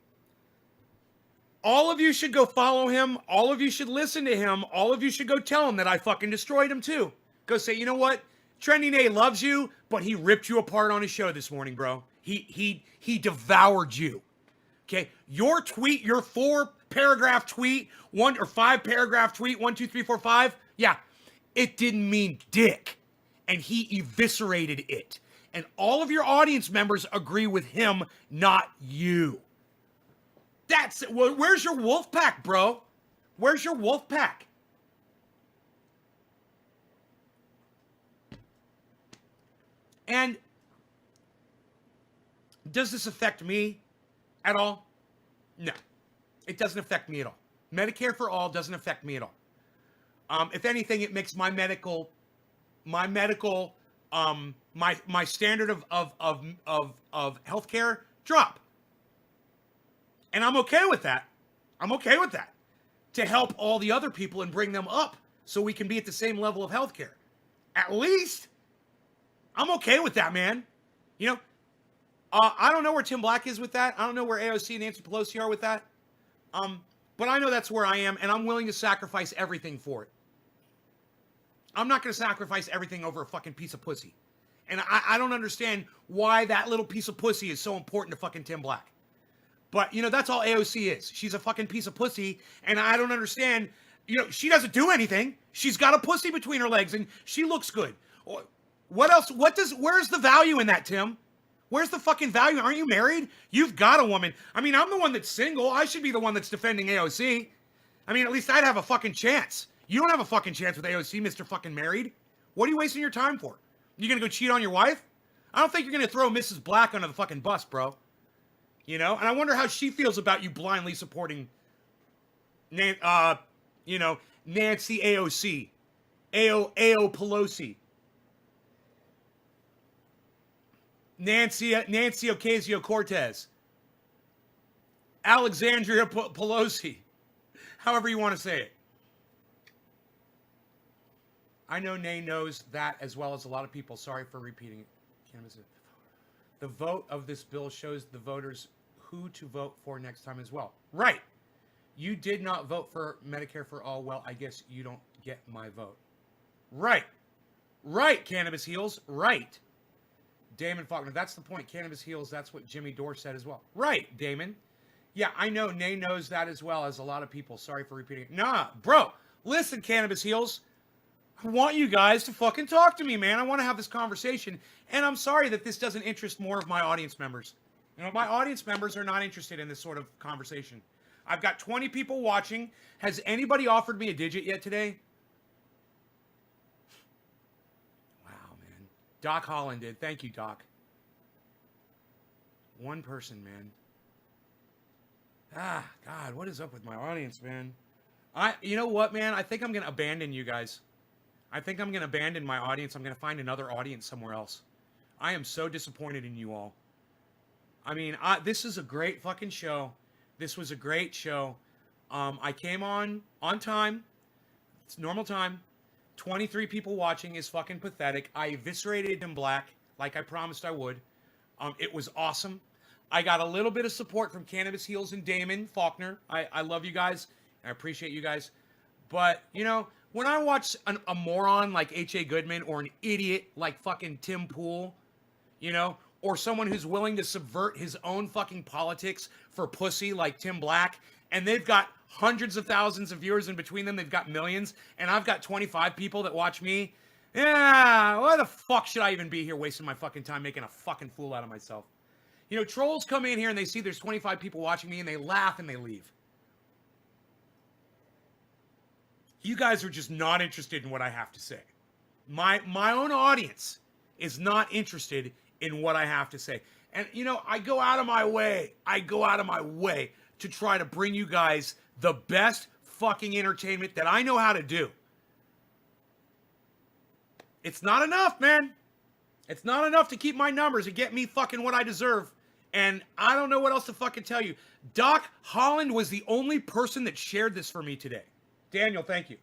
S1: All of you should go follow him. All of you should listen to him. All of you should go tell him that I fucking destroyed him too. Go say, you know what? Trending A loves you, but he ripped you apart on his show this morning, bro. He devoured you. Okay? Your tweet, your 4-paragraph tweet, 1 or 5-paragraph tweet, 1, 2, 3, 4, 5. Yeah. It didn't mean dick. And he eviscerated it. And all of your audience members agree with him, not you. That's it. Well, where's your wolf pack, bro? Where's your wolf pack? And does this affect me at all? No, it doesn't affect me at all. Medicare for all doesn't affect me at all. If anything, it makes my standard of healthcare drop. And I'm okay with that. I'm okay with that. To help all the other people and bring them up so we can be at the same level of healthcare. At least, I'm okay with that, man. You know, I don't know where Tim Black is with that. I don't know where AOC and Nancy Pelosi are with that. But I know that's where I am, and I'm willing to sacrifice everything for it. I'm not going to sacrifice everything over a fucking piece of pussy. And I don't understand why that little piece of pussy is so important to fucking Tim Black. But, you know, that's all AOC is. She's a fucking piece of pussy, and I don't understand. You know, she doesn't do anything. She's got a pussy between her legs, and she looks good. What else? Where's the value in that, Tim? Where's the fucking value? Aren't you married? You've got a woman. I mean, I'm the one that's single. I should be the one that's defending AOC. I mean, at least I'd have a fucking chance. You don't have a fucking chance with AOC, Mr. fucking married. What are you wasting your time for? You gonna go cheat on your wife? I don't think you're gonna throw Mrs. Black under the fucking bus, bro. You know? And I wonder how she feels about you blindly supporting, you know, Nancy AOC. AO Pelosi. Nancy Ocasio-Cortez. Alexandria Pelosi. However you want to say it. I know Nay knows that as well as a lot of people. Sorry for repeating it. The vote of this bill shows the voters who to vote for next time as well. Right. You did not vote for Medicare for all. Well, I guess you don't get my vote. Right. Right, Cannabis Heals. Right. Damon Faulkner. That's the point. Cannabis Heals. That's what Jimmy Dore said as well. Right, Damon. Yeah, I know. Nay knows that as well as a lot of people. Sorry for repeating it. Nah, bro. Listen, Cannabis Heals. I want you guys to fucking talk to me, man. I want to have this conversation. And I'm sorry that this doesn't interest more of my audience members. You know, my audience members are not interested in this sort of conversation. I've got 20 people watching. Has anybody offered me a digit yet today? Wow, man. Doc Holland did. Thank you, Doc. One person, man. Ah, God, what is up with my audience, man? You know what, man? I think I'm going to abandon you guys. I think I'm going to abandon my audience. I'm going to find another audience somewhere else. I am so disappointed in you all. I mean, this is a great fucking show. This was a great show. I came on time. It's normal time. 23 people watching is fucking pathetic. I eviscerated in black like I promised I would. It was awesome. I got a little bit of support from Cannabis Heals and Damon Faulkner. I love you guys. I appreciate you guys. But, you know, when I watch a moron like H.A. Goodman or an idiot like fucking Tim Pool, you know, or someone who's willing to subvert his own fucking politics for pussy like Tim Black, and they've got hundreds of thousands of viewers in between them, they've got millions, and I've got 25 people that watch me, yeah, why the fuck should I even be here wasting my fucking time making a fucking fool out of myself? You know, trolls come in here and they see there's 25 people watching me and they laugh and they leave. You guys are just not interested in what I have to say. My own audience is not interested in what I have to say. And, you know, I go out of my way to try to bring you guys the best fucking entertainment that I know how to do. It's not enough, man. It's not enough to keep my numbers and get me fucking what I deserve. And I don't know what else to fucking tell you. Doc Holland was the only person that shared this for me today. Daniel, thank you.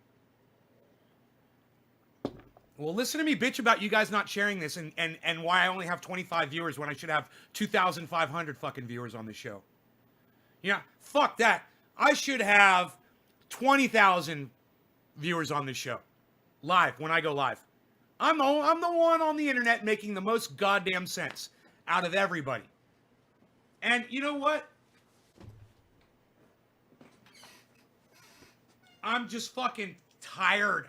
S1: Well, listen to me bitch about you guys not sharing this and why I only have 25 viewers when I should have 2,500 fucking viewers on this show. Yeah, fuck that. I should have 20,000 viewers on this show. Live, when I go live. I'm the one on the internet making the most goddamn sense out of everybody. And you know what? I'm just fucking tired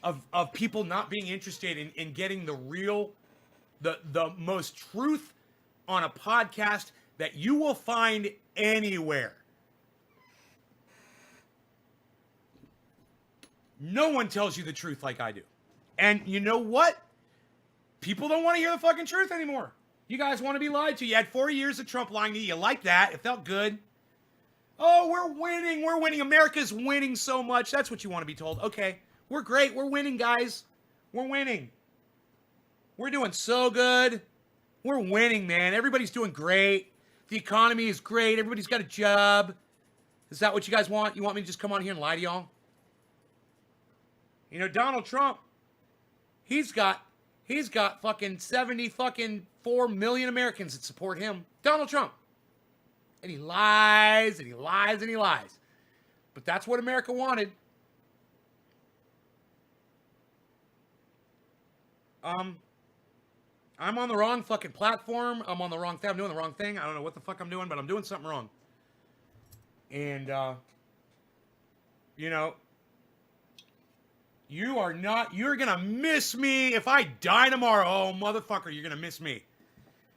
S1: of people not being interested in getting the real, the most truth on a podcast that you will find anywhere. No one tells you the truth like I do. And you know what? People don't want to hear the fucking truth anymore. You guys want to be lied to. You had 4 years of Trump lying to you. You like that. It felt good. Oh, we're winning. We're winning. America's winning so much. That's what you want to be told. Okay, we're great. We're winning, guys. We're winning. We're doing so good. We're winning, man. Everybody's doing great. The economy is great. Everybody's got a job. Is that what you guys want? You want me to just come on here and lie to y'all? You know, Donald Trump, he's got fucking 4 million Americans that support him. Donald Trump. And he lies, and he lies, and he lies. But that's what America wanted. I'm on the wrong fucking platform. I'm on the wrong thing. I'm doing the wrong thing. I don't know what the fuck I'm doing, but I'm doing something wrong. And, you know, you're going to miss me. If I die tomorrow, oh, motherfucker, you're going to miss me.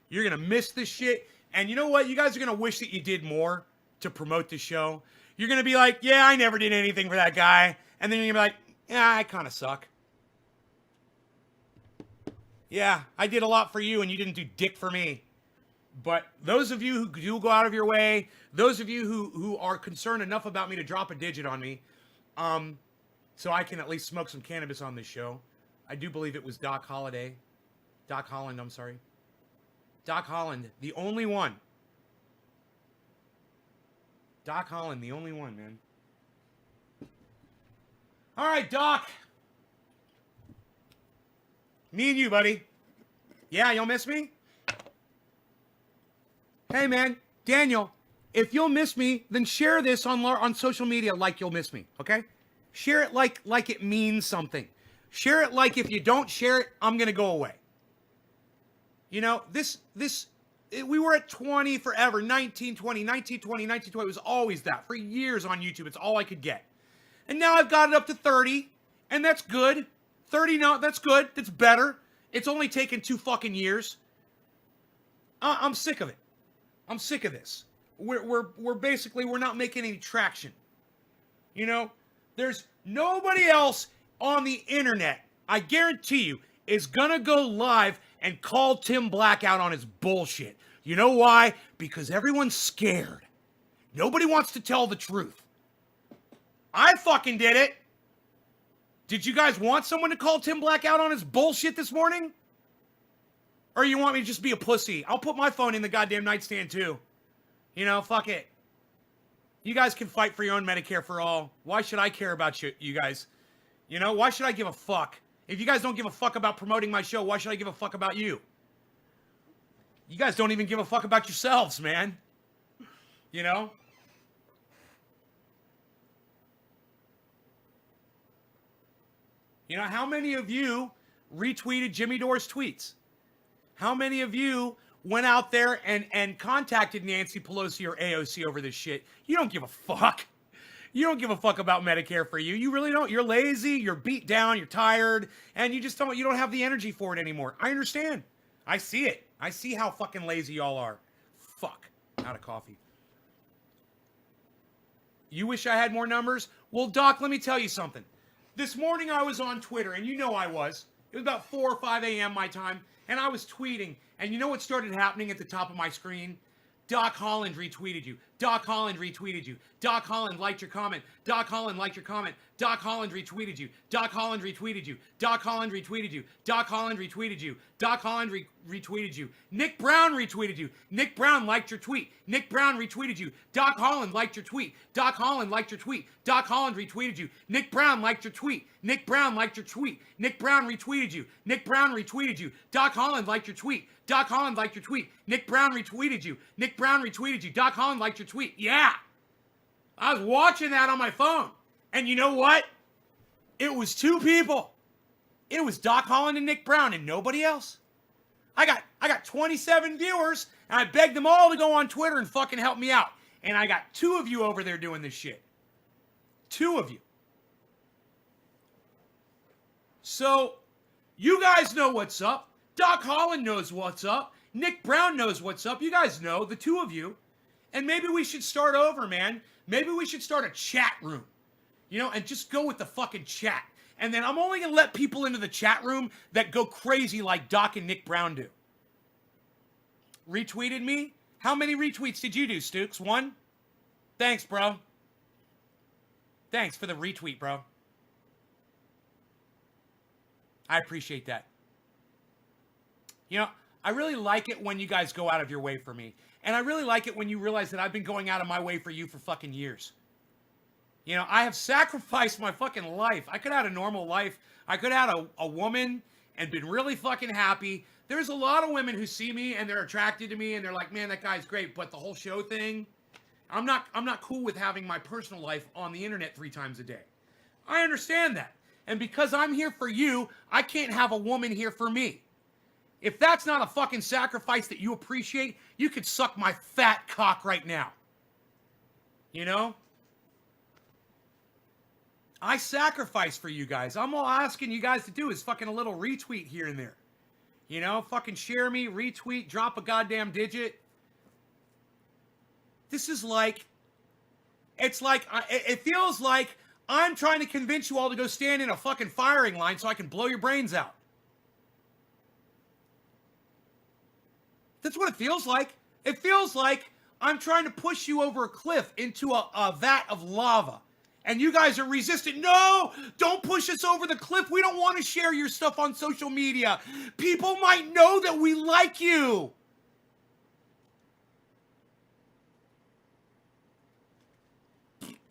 S1: You're going to miss this shit. And you know what? You guys are going to wish that you did more to promote the show. You're going to be like, yeah, I never did anything for that guy. And then you're going to be like, yeah, I kind of suck. Yeah, I did a lot for you and you didn't do dick for me. But those of you who do go out of your way, those of you who are concerned enough about me to drop a digit on me, so I can at least smoke some cannabis on this show. I do believe it was Doc Holland, I'm sorry. Doc Holland, the only one. Doc Holland, the only one, man. All right, Doc. Me and you, buddy. Yeah, you'll miss me? Hey, man. Daniel, if you'll miss me, then share this on social media like you'll miss me, okay? Share it like it means something. Share it like if you don't share it, I'm going to go away. You know, we were at 20 forever, 19, 20, 19, 20, 19, 20. It was always that. For years on YouTube, it's all I could get. And now I've got it up to 30, and that's good. 30 now, that's good. That's better. It's only taken 2 fucking years. I'm sick of it. I'm sick of this. We're basically, we're not making any traction. You know, there's nobody else on the internet, I guarantee you, is gonna go live and call Tim Black out on his bullshit. You know why? Because everyone's scared. Nobody wants to tell the truth. I fucking did it. Did you guys want someone to call Tim Black out on his bullshit this morning? Or you want me to just be a pussy? I'll put my phone in the goddamn nightstand too. You know, fuck it. You guys can fight for your own Medicare for all. Why should I care about you guys? You know, why should I give a fuck? If you guys don't give a fuck about promoting my show, why should I give a fuck about you? You guys don't even give a fuck about yourselves, man. You know? You know, how many of you retweeted Jimmy Dore's tweets? How many of you went out there and contacted Nancy Pelosi or AOC over this shit? You don't give a fuck. You don't give a fuck about Medicare for you. You really don't. You're lazy, you're beat down, you're tired, and you don't have the energy for it anymore. I understand. I see it. I see how fucking lazy y'all are. Fuck. Out of coffee. You wish I had more numbers? Well, Doc, let me tell you something. This morning I was on Twitter, and you know I was. It was about 4 or 5 a.m. my time, and I was tweeting, and you know what started happening at the top of my screen? Doc Holland retweeted you. Doc Holland retweeted you. Doc Holland liked your comment. Doc Holland liked your comment. Doc Holland retweeted you. Doc Holland retweeted you. Doc Holland retweeted you. Doc Holland retweeted you. Doc Holland retweeted you. Nick Brown retweeted you. Nick Brown liked your tweet. Nick Brown retweeted you. Doc Holland liked your tweet. Doc Holland liked your tweet. Doc Holland retweeted you. Nick Brown liked your tweet. Nick Brown liked your tweet. Nick Brown retweeted you. Nick Brown retweeted you. Doc Holland liked your tweet. Doc Holland liked your tweet. Nick Brown retweeted you. Nick Brown retweeted you. Doc Holland liked your tweet. Yeah. I was watching that on my phone. And you know what? It was 2 people. It was Doc Holland and Nick Brown and nobody else. I got 27 viewers, and I begged them all to go on Twitter and fucking help me out. And I got 2 of you over there doing this shit. 2 of you. So, you guys know what's up. Doc Holland knows what's up. Nick Brown knows what's up. You guys know, the 2 of you. And maybe we should start over, man. Maybe we should start a chat room. You know, and just go with the fucking chat. And then I'm only going to let people into the chat room that go crazy like Doc and Nick Brown do. Retweeted me? How many retweets did you do, Stooks? 1? Thanks, bro. Thanks for the retweet, bro. I appreciate that. You know, I really like it when you guys go out of your way for me. And I really like it when you realize that I've been going out of my way for you for fucking years. You know, I have sacrificed my fucking life. I could have had a normal life. I could have had a woman and been really fucking happy. There's a lot of women who see me and they're attracted to me and they're like, man, that guy's great. But the whole show thing, I'm not cool with having my personal life on the internet 3 times a day. I understand that. And because I'm here for you, I can't have a woman here for me. If that's not a fucking sacrifice that you appreciate, you could suck my fat cock right now. You know? I sacrifice for you guys. I'm all asking you guys to do is fucking a little retweet here and there. You know? Fucking share me, retweet, drop a goddamn digit. This is like... It feels like I'm trying to convince you all to go stand in a fucking firing line so I can blow your brains out. That's what it feels like. It feels like I'm trying to push you over a cliff into a vat of lava. And you guys are resistant. No, don't push us over the cliff. We don't want to share your stuff on social media. People might know that we like you.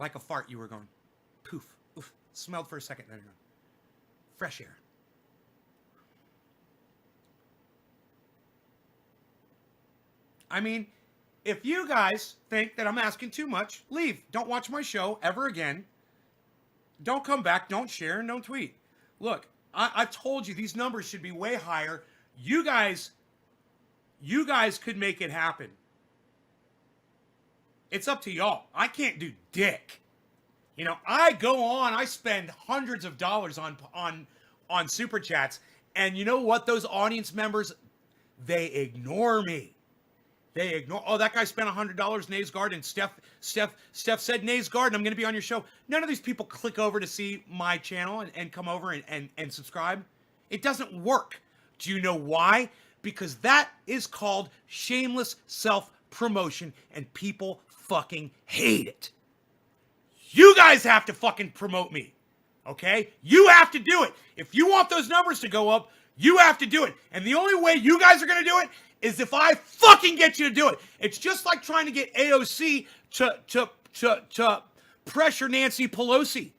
S1: Like a fart, you were going. Poof. Oof. Smelled for a second, then gone. Fresh air. I mean, if you guys think that I'm asking too much, leave. Don't watch my show ever again. Don't come back. Don't share and don't tweet. Look, I've told you these numbers should be way higher. You guys could make it happen. It's up to y'all. I can't do dick. You know, I go on, I spend hundreds of dollars on super chats, and you know what? Those audience members, they ignore me. They ignore. Oh, that guy spent $100, Nays Garden. Steph said Nays Garden, I'm going to be on your show. None of these people click over to see my channel and come over and subscribe. It doesn't work. Do you know why? Because that is called shameless self-promotion, and people fucking hate it. You guys have to fucking promote me, okay? You have to do it. If you want those numbers to go up, you have to do it. And the only way you guys are going to do it is if I fucking get you to do it. It's just like trying to get AOC to pressure Nancy Pelosi.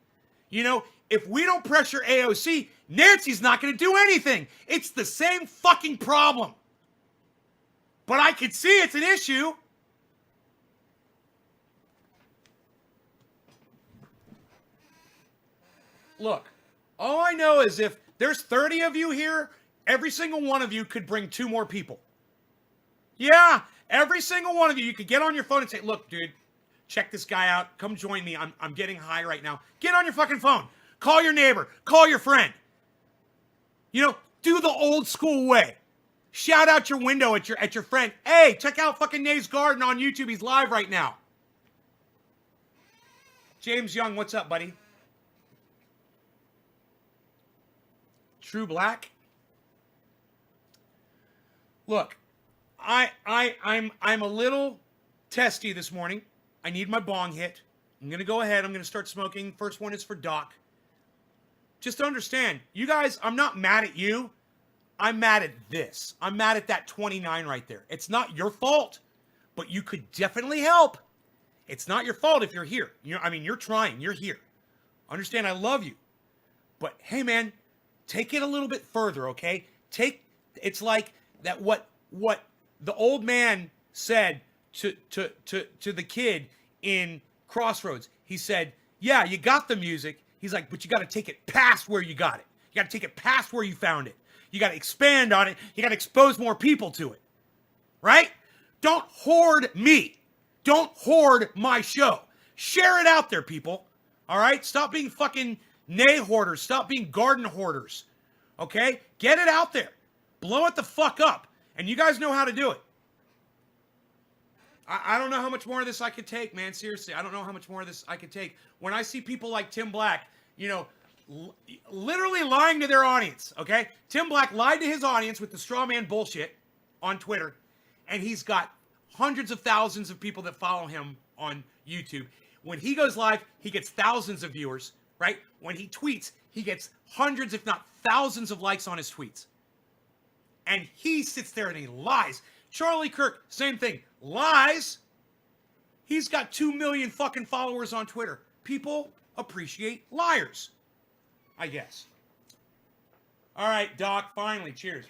S1: You know, if we don't pressure AOC, Nancy's not going to do anything. It's the same fucking problem. But I can see it's an issue. Look, all I know is if there's 30 of you here, every single one of you could bring 2 more people. Yeah, every single one of you could get on your phone and say, look, dude, check this guy out. Come join me. I'm getting high right now. Get on your fucking phone. Call your neighbor. Call your friend. You know, do the old school way. Shout out your window at your friend. Hey, check out fucking Nays Garden on YouTube. He's live right now. James Young, what's up, buddy? True Black. Look, I'm a little testy this morning. I need my bong hit. I'm gonna go ahead. I'm gonna start smoking. First one is for Doc. Just understand, you guys, I'm not mad at you. I'm mad at this. I'm mad at that 29 right there. It's not your fault, but you could definitely help. It's not your fault if you're here. You're trying. You're here. Understand, I love you. But hey, man, take it a little bit further, okay? It's like that what the old man said to the kid in Crossroads. He said, yeah, you got the music. He's like, but you got to take it past where you got it. You got to take it past where you found it. You got to expand on it. You got to expose more people to it. Right? Don't hoard me. Don't hoard my show. Share it out there, people. All right? Stop being fucking nay hoarders. Stop being garden hoarders. Okay? Get it out there. Blow it the fuck up. And you guys know how to do it. I don't know how much more of this I could take, man. Seriously, I don't know how much more of this I could take. When I see people like Tim Black, you know, literally lying to their audience, okay? Tim Black lied to his audience with the straw man bullshit on Twitter, and he's got hundreds of thousands of people that follow him on YouTube. When he goes live, he gets thousands of viewers, right? When he tweets, he gets hundreds, if not thousands of likes on his tweets. And he sits there and he lies. Charlie Kirk, same thing. Lies. He's got 2 million fucking followers on Twitter. People appreciate liars, I guess. All right, Doc, finally, cheers.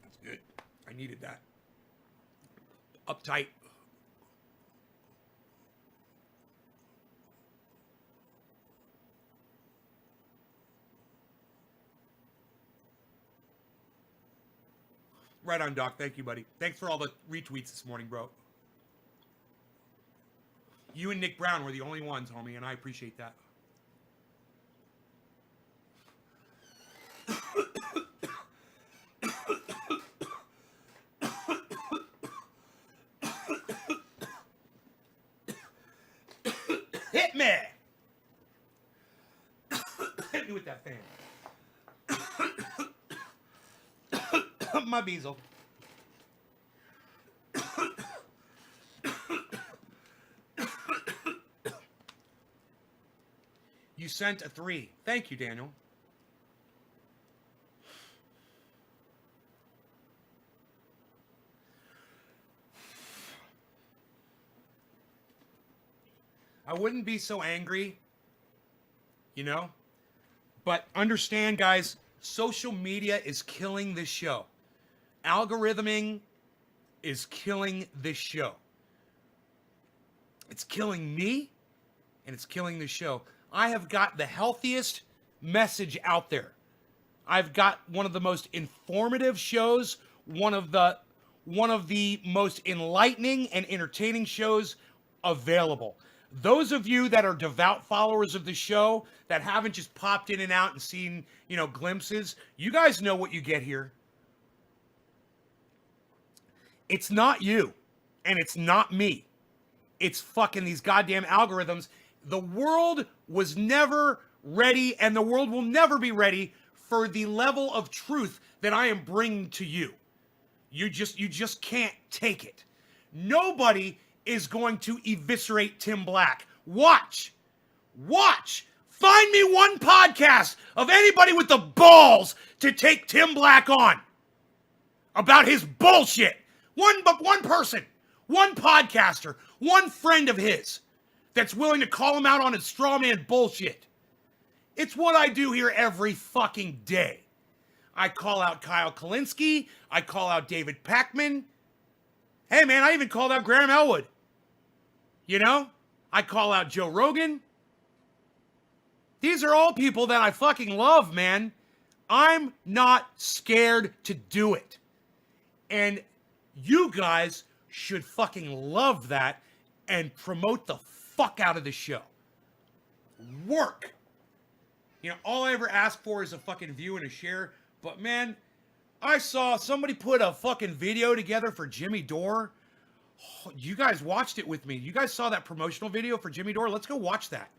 S1: That's good. I needed that. Uptight. Right on, Doc. Thank you, buddy. Thanks for all the retweets this morning, bro. You and Nick Brown were the only ones, homie, and I appreciate that. Hit me! Hit me with that fan. My Beazle. You sent a 3. Thank you, Daniel. I wouldn't be so angry, you know? But understand, guys, social media is killing this show. Algorithming is killing this show. It's killing me, and it's killing the show. I have got the healthiest message out there. I've got one of the most informative shows, one of the most enlightening and entertaining shows available. Those of you that are devout followers of the show that haven't just popped in and out and seen, glimpses, you guys know what you get here. It's not you, and it's not me. It's fucking these goddamn algorithms. The world was never ready, and the world will never be ready for the level of truth that I am bringing to you. You just can't take it. Nobody is going to eviscerate Tim Black. Watch. Find me one podcast of anybody with the balls to take Tim Black on about his bullshit. One person, one podcaster, one friend of his that's willing to call him out on his straw man bullshit. It's what I do here every fucking day. I call out Kyle Kalinske. I call out David Pakman. Hey, man, I even called out Graham Elwood. I call out Joe Rogan. These are all people that I fucking love, man. I'm not scared to do it. And you guys should fucking love that and promote the fuck out of the show. Work. All I ever ask for is a fucking view and a share. But man, I saw somebody put a fucking video together for Jimmy Dore. Oh, you guys watched it with me. You guys saw that promotional video for Jimmy Dore? Let's go watch that.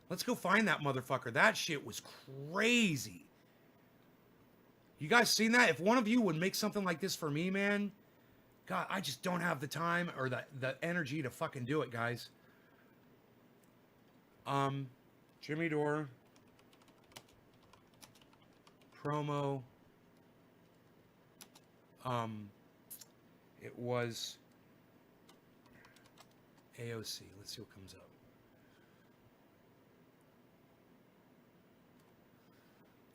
S1: Let's go find that motherfucker. That shit was crazy. You guys seen that? If one of you would make something like this for me, man, God, I just don't have the time or the energy to fucking do it, guys. Jimmy Dore. Promo. It was AOC. Let's see what comes up.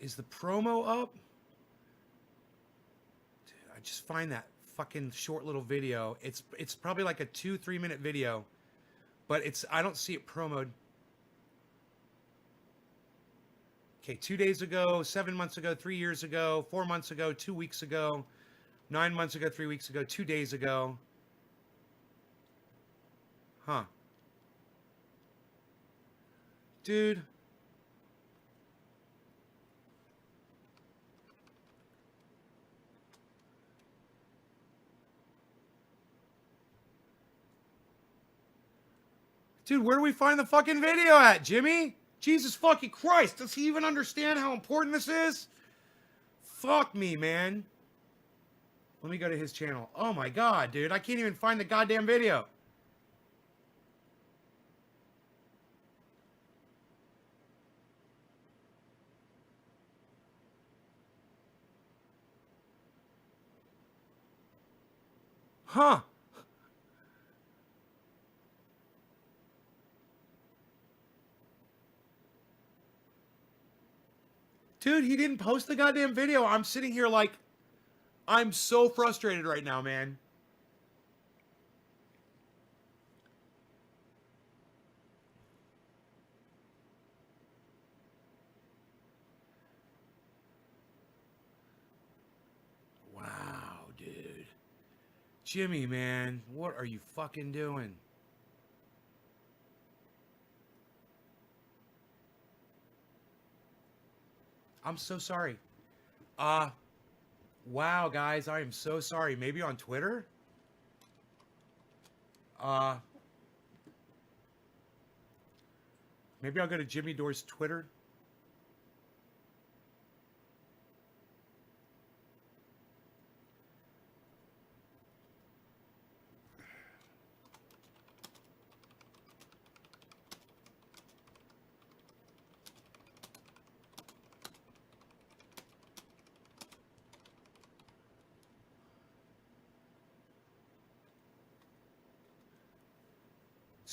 S1: Is the promo up? Dude, I just find that fucking short little video. It's probably like a 2-3 minute video, but I don't see it promoed. Okay, 2 days ago, 7 months ago, 3 years ago, 4 months ago, 2 weeks ago, 9 months ago, 3 weeks ago, 2 days ago. Huh. Dude. Dude, where do we find the fucking video at, Jimmy? Jesus fucking Christ, does he even understand how important this is? Fuck me, man. Let me go to his channel. Oh my God, dude, I can't even find the goddamn video. Huh. Dude, he didn't post the goddamn video. I'm sitting here like, I'm so frustrated right now, man. Wow, dude. Jimmy, man, what are you fucking doing? I'm so sorry. Wow, guys, I am so sorry. Maybe on Twitter? Maybe I'll go to Jimmy Dore's Twitter.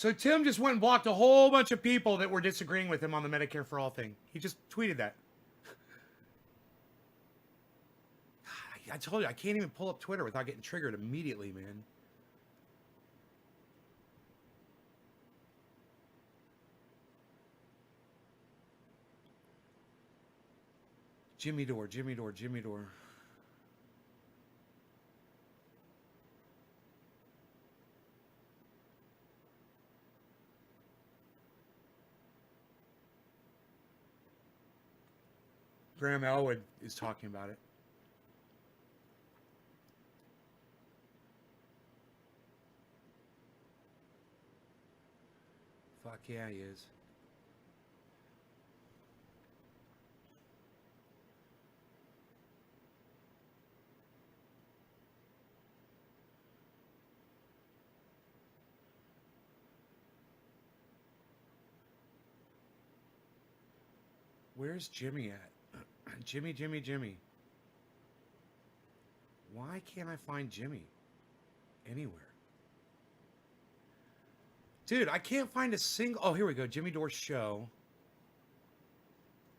S1: So Tim just went and blocked a whole bunch of people that were disagreeing with him on the Medicare for All thing. He just tweeted that. I told you, I can't even pull up Twitter without getting triggered immediately, man. Jimmy Dore, Jimmy Dore, Jimmy Dore. Graham Elwood is talking about it. Fuck yeah, he is. Where's Jimmy at? Jimmy, Jimmy, Jimmy. Why can't I find Jimmy anywhere? Dude, I can't find a single... Oh, here we go. Jimmy Dore show.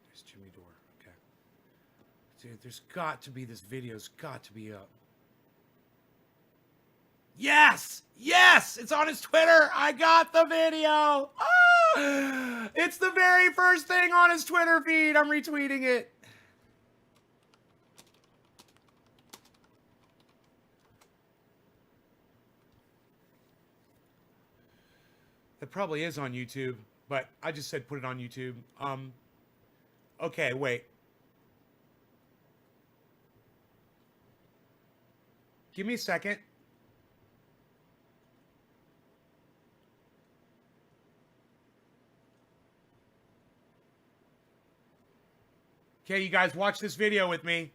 S1: There's Jimmy Dore. Okay. Dude, there's got to be... This video's got to be up. Yes! Yes! It's on his Twitter! I got the video! Ah! It's the very first thing on his Twitter feed. I'm retweeting it. It probably is on YouTube, but I just said put it on YouTube. Okay, wait. Give me a second. Okay, you guys watch this video with me.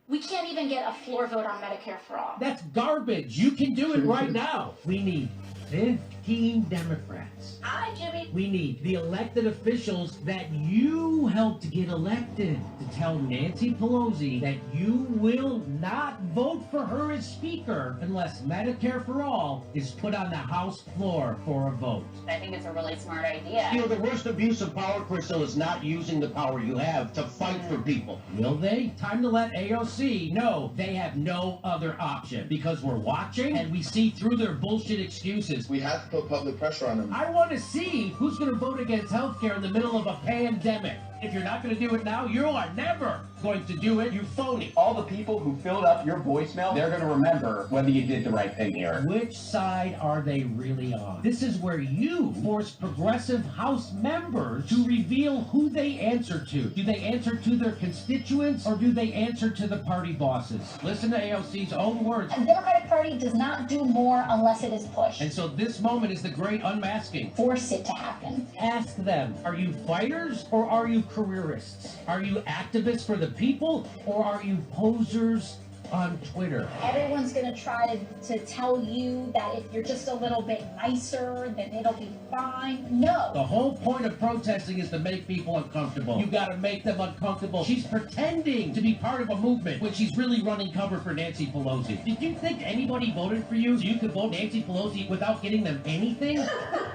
S2: We can't even get a floor vote on Medicare for All.
S3: That's garbage. You can do it right now. We need 15 Democrats.
S2: Hi, Jimmy.
S3: We need the elected officials that you helped get elected to tell Nancy Pelosi that you will not vote for her as Speaker unless Medicare for All is put on the House floor for a vote.
S2: I think it's a really smart idea.
S4: You know, the worst abuse of power, Crystal, is not using the power you have to fight for people.
S3: Will they? Time to let AOC know they have no other option because we're watching and we see through their bullshit excuses.
S5: We have to put public pressure on them.
S3: I want to see who's going to vote against healthcare in the middle of a pandemic. If you're not going to do it now, you are never going to do it, you phony.
S4: All the people who filled up your voicemail, they're going to remember whether you did the right thing here.
S3: Which side are they really on? This is where you force progressive House members to reveal who they answer to. Do they answer to their constituents or do they answer to the party bosses? Listen to AOC's own words.
S2: The Democratic Party does not do more unless it is pushed.
S3: And so this moment is the great unmasking.
S2: Force it to happen.
S3: Ask them, are you fighters or are you careerists? Are you activists for the people or are you posers on Twitter?
S2: Everyone's going to try to tell you that if you're just a little bit nicer, then it'll be fine. No.
S3: The whole point of protesting is to make people uncomfortable. You got to make them uncomfortable. She's pretending to be part of a movement when she's really running cover for Nancy Pelosi. Did you think anybody voted for you so you could vote Nancy Pelosi without getting them anything?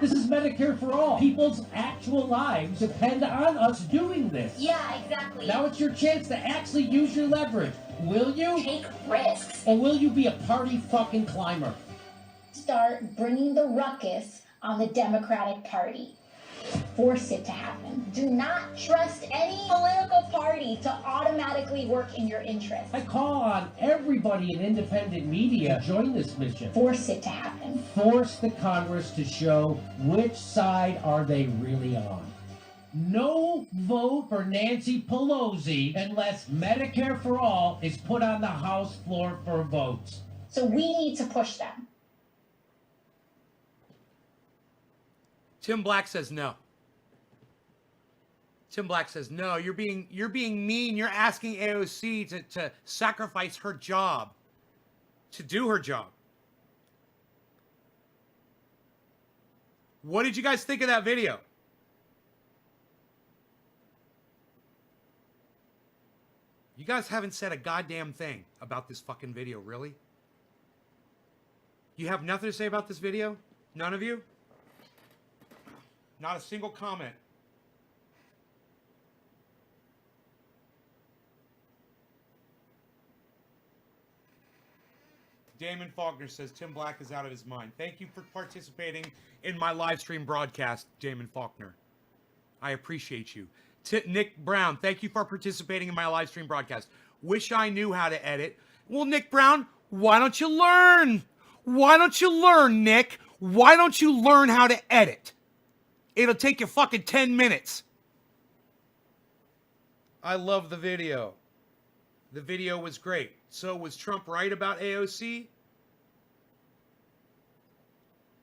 S3: This is Medicare for All. People's actual lives depend on us doing this.
S2: Yeah, exactly.
S3: Now it's your chance to actually use your leverage. Will you?
S2: Take risks.
S3: Or will you be a party fucking climber?
S2: Start bringing the ruckus on the Democratic Party. Force it to happen. Do not trust any political party to automatically work in your interest.
S3: I call on everybody in independent media to join this mission.
S2: Force it to happen.
S3: Force the Congress to show which side are they really on. No vote for Nancy Pelosi unless Medicare for All is put on the House floor for a vote.
S2: So we need to push them.
S1: Tim Black says no. Tim Black says no. You're being mean. You're asking AOC to sacrifice her job to do her job. What did you guys think of that video? You guys haven't said a goddamn thing about this fucking video, really? You have nothing to say about this video? None of you? Not a single comment. Damon Faulkner says Tim Black is out of his mind. Thank you for participating in my live stream broadcast, Damon Faulkner. I appreciate you. Nick Brown, thank you for participating in my live stream broadcast. Wish I knew how to edit. Well, Nick Brown, why don't you learn? Why don't you learn, Nick? Why don't you learn how to edit? It'll take you fucking 10 minutes. I love the video. The video was great. So was Trump right about AOC?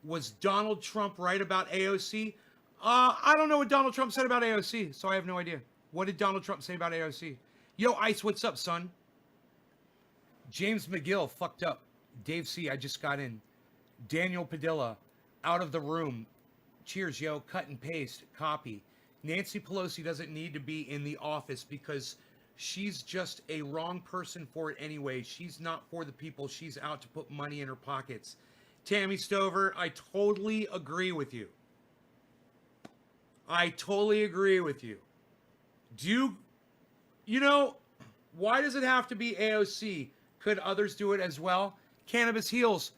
S1: Was Donald Trump right about AOC? I don't know what Donald Trump said about AOC, so I have no idea. What did Donald Trump say about AOC? Yo, Ice, what's up, son? James McGill fucked up. Dave C, I just got in. Daniel Padilla, out of the room. Cheers, yo. Cut and paste. Copy. Nancy Pelosi doesn't need to be in the office because she's just a wrong person for it anyway. She's not for the people. She's out to put money in her pockets. Tammy Stover, I totally agree with you. I totally agree with you. You know, why does it have to be AOC? Could others do it as well? Cannabis Heals.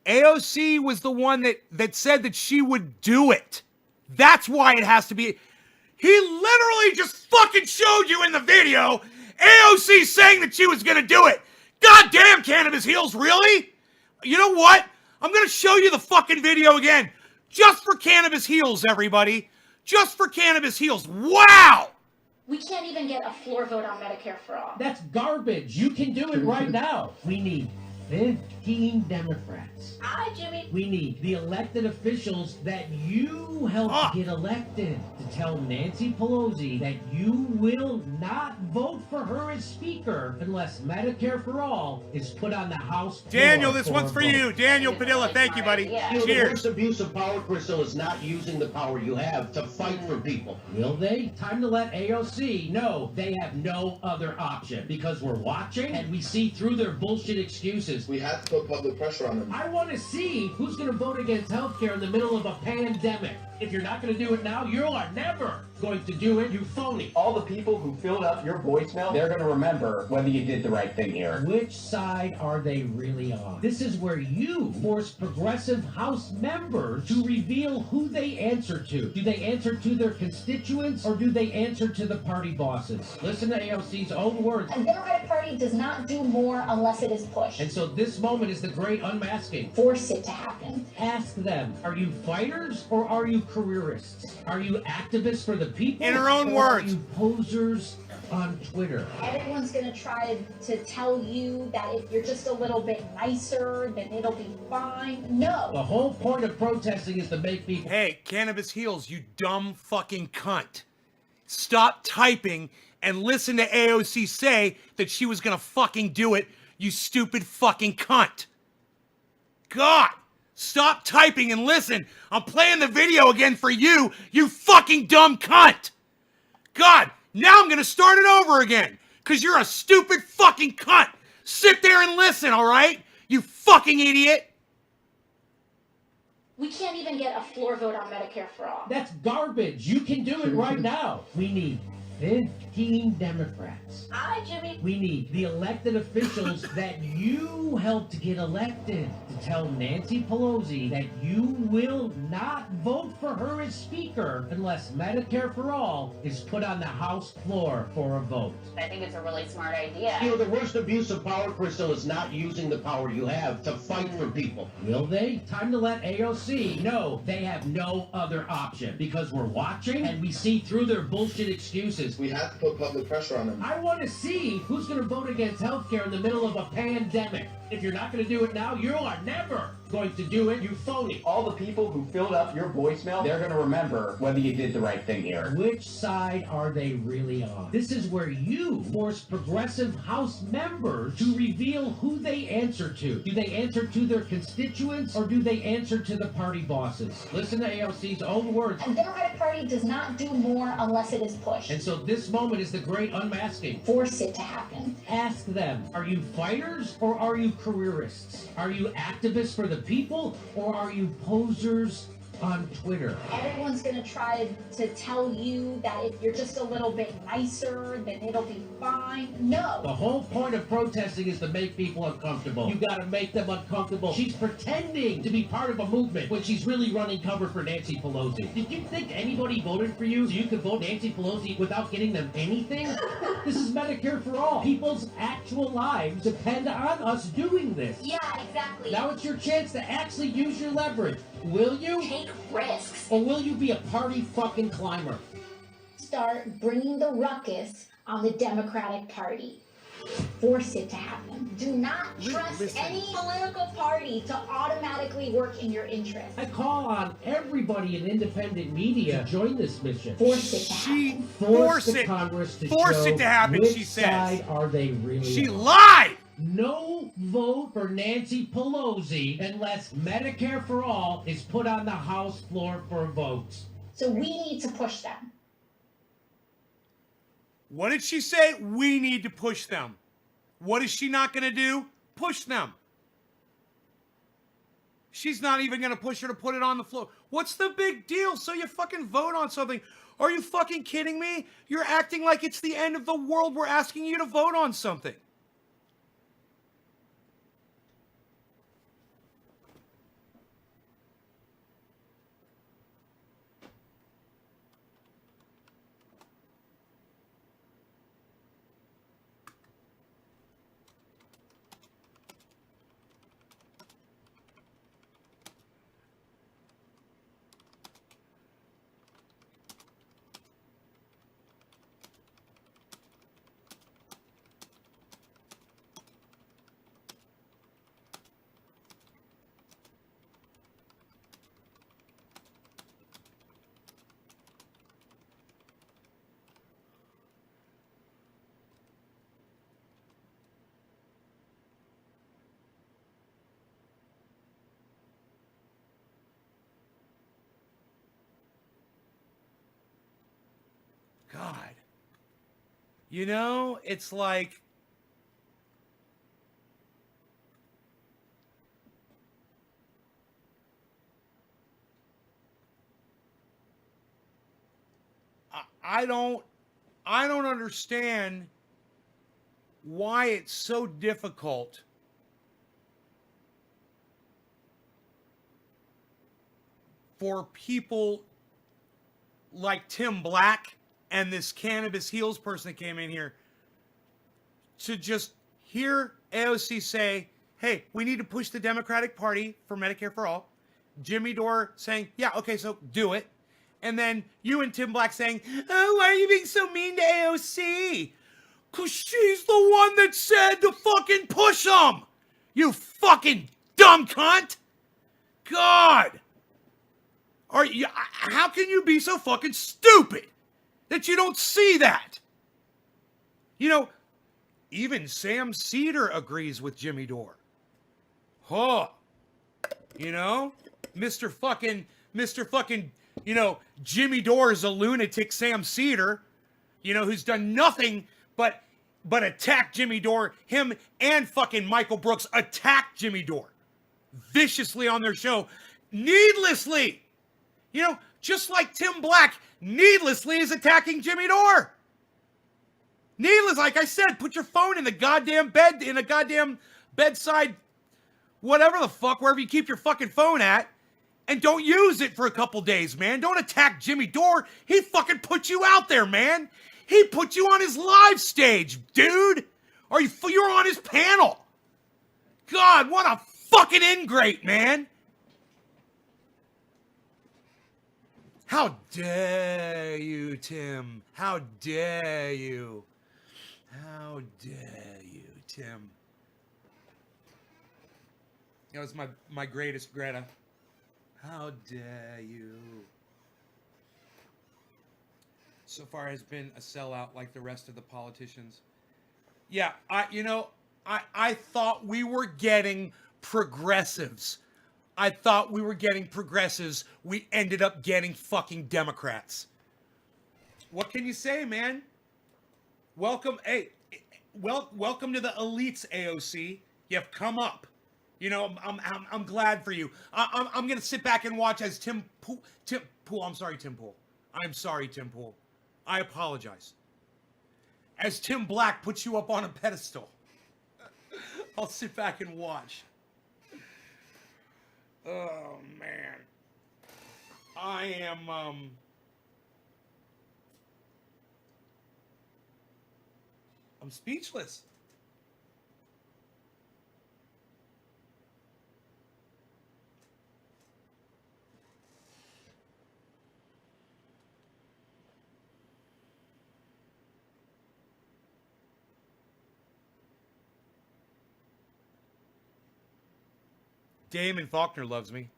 S1: AOC was the one that said that she would do it. That's why it has to be. He literally just fucking showed you in the video AOC saying that she was going to do it. God damn, Cannabis Heals, really? You know what? I'm going to show you the fucking video again. Just for Cannabis Heals, everybody. Just for Cannabis Heals. Wow!
S2: We can't even get a floor vote on Medicare for all.
S3: That's garbage. You can do it right now. We need 15 Democrats.
S2: Hi, Jimmy.
S3: We need the elected officials that you helped get elected to tell Nancy Pelosi that you will not vote for her as Speaker unless Medicare for All is put on the House floor.
S1: Daniel, this one's
S3: a
S1: for
S3: vote.
S1: you. Daniel Padilla, thank you, buddy.
S4: You know, the
S1: Cheers.
S4: worst abuse of power, Crystal, is not using the power you have to fight for people.
S3: Will they? Time to let AOC know they have no other option because we're watching and we see through their bullshit excuses.
S5: We have to put public pressure on them.
S3: I want to see who's going to vote against healthcare in the middle of a pandemic. If you're not going to do it now, you are never going to do it, you phony.
S6: All the people who filled out your voicemail, they're going to remember whether you did the right thing here.
S3: Which side are they really on? This is where you force progressive House members to reveal who they answer to. Do they answer to their constituents or do they answer to the party bosses? Listen to AOC's own words.
S2: A Democratic Party does not do more unless it is pushed.
S3: And so this moment is the great unmasking.
S2: Force it to happen.
S3: Ask them, are you fighters or are you careerists? Are you activists for the people?
S1: In her own
S3: or
S1: words.
S3: Are you posers on Twitter?
S2: Everyone's going to try to tell you that if you're just a little bit nicer, then it'll be fine. No.
S3: The whole point of protesting is to make people...
S1: Hey, Cannabis Heals, you dumb fucking cunt. Stop typing and listen to AOC say that she was gonna fucking do it, you stupid fucking cunt. God, stop typing and listen. I'm playing the video again for you, you fucking dumb cunt. God, now I'm gonna start it over again, because you're a stupid fucking cunt. Sit there and listen, all right? You fucking idiot.
S2: We can't even get a floor vote on Medicare for all.
S3: That's garbage. You can do it right now. We need 15 Democrats.
S2: Hi, Jimmy.
S3: We need the elected officials that you helped get elected to tell Nancy Pelosi that you will not vote for her as Speaker unless Medicare for All is put on the House floor for a vote.
S7: I think it's a really smart idea.
S4: You know, the worst abuse of power, Crystal, is not using the power you have to fight for people.
S3: Will they? Time to let AOC know they have no other option because we're watching and we see through their bullshit excuses.
S5: We have to put public pressure on them.
S3: I want to see who's going to vote against healthcare in the middle of a pandemic. If you're not going to do it now, you are never going to do it, you phony.
S6: All the people who filled out your voicemail, they're going to remember whether you did the right thing here.
S3: Which side are they really on? This is where you force progressive House members to reveal who they answer to. Do they answer to their constituents or do they answer to the party bosses? Listen to AOC's own words.
S2: A Democratic Party does not do more unless it is pushed.
S3: And so this moment is the great unmasking.
S2: Force it to happen.
S3: Ask them, are you fighters or are you careerists? Are you activists for the people or are you posers on Twitter?
S2: Everyone's gonna try to tell you that if you're just a little bit nicer, then it'll be fine. No.
S3: The whole point of protesting is to make people uncomfortable. You gotta make them uncomfortable. She's pretending to be part of a movement when she's really running cover for Nancy Pelosi. Did you think anybody voted for you so you could vote Nancy Pelosi without getting them anything? This is Medicare for all. People's actual lives depend on us doing this.
S2: Yeah, exactly.
S3: Now it's your chance to actually use your leverage. Will you?
S2: Take risks.
S3: Or will you be a party fucking climber?
S2: Start bringing the ruckus on the Democratic Party. Force it to happen. Do not trust
S1: Listen.
S2: any political party to automatically work in your interest.
S3: I call on everybody in independent media to join this mission.
S2: Force it to
S1: She
S2: happen.
S1: force
S3: the
S1: it.
S3: Congress to
S1: Force
S3: show
S1: it to happen,
S3: which
S1: she says.
S3: side are they really
S1: She
S3: on.
S1: lied.
S3: No vote for Nancy Pelosi unless Medicare for All is put on the House floor for a vote.
S2: So we need to push them.
S1: What did she say? We need to push them. What is she not going to do? Push them. She's not even going to push her to put it on the floor. What's the big deal? So you fucking vote on something. Are you fucking kidding me? You're acting like it's the end of the world. We're asking you to vote on something. God. You know, it's like I don't understand why it's so difficult for people like Tim Black and this Cannabis Heals person that came in here to just hear AOC say, hey, we need to push the Democratic Party for Medicare for All. Jimmy Dore saying, yeah, okay, so do it. And then you and Tim Black saying, oh, why are you being so mean to AOC? Because she's the one that said to fucking push them. You fucking dumb cunt. God. How can you be so fucking stupid that you don't see that? You know, even Sam Cedar agrees with Jimmy Dore. Huh. You know, Mr. fucking, you know, Jimmy Dore is a lunatic Sam Cedar, you know, who's done nothing but attack Jimmy Dore. Him and fucking Michael Brooks attacked Jimmy Dore viciously on their show, needlessly. You know, just like Tim Black needlessly is attacking Jimmy Dore. Needless, like I said, put your phone in the goddamn bed, in a goddamn bedside, whatever the fuck, wherever you keep your fucking phone at, and don't use it for a couple days, man. Don't attack Jimmy Dore. He fucking put you out there, man. He put you on his live stage, dude. Or you're on his panel. God, what a fucking ingrate, man. How dare you, Tim? How dare you? How dare you, Tim? That was my greatest Greta. How dare you? So far has been a sellout like the rest of the politicians. Yeah, I thought we were getting progressives I thought we were getting progressives. We ended up getting fucking Democrats. What can you say, man? Welcome, hey, welcome to the elites, AOC. You've come up. You know, I'm glad for you. I'm gonna sit back and watch as Tim Pool. I'm sorry, Tim Pool. I'm sorry, Tim Pool. I apologize. As Tim Black puts you up on a pedestal, I'll sit back and watch. Oh man, I am I'm speechless. Damon Faulkner loves me.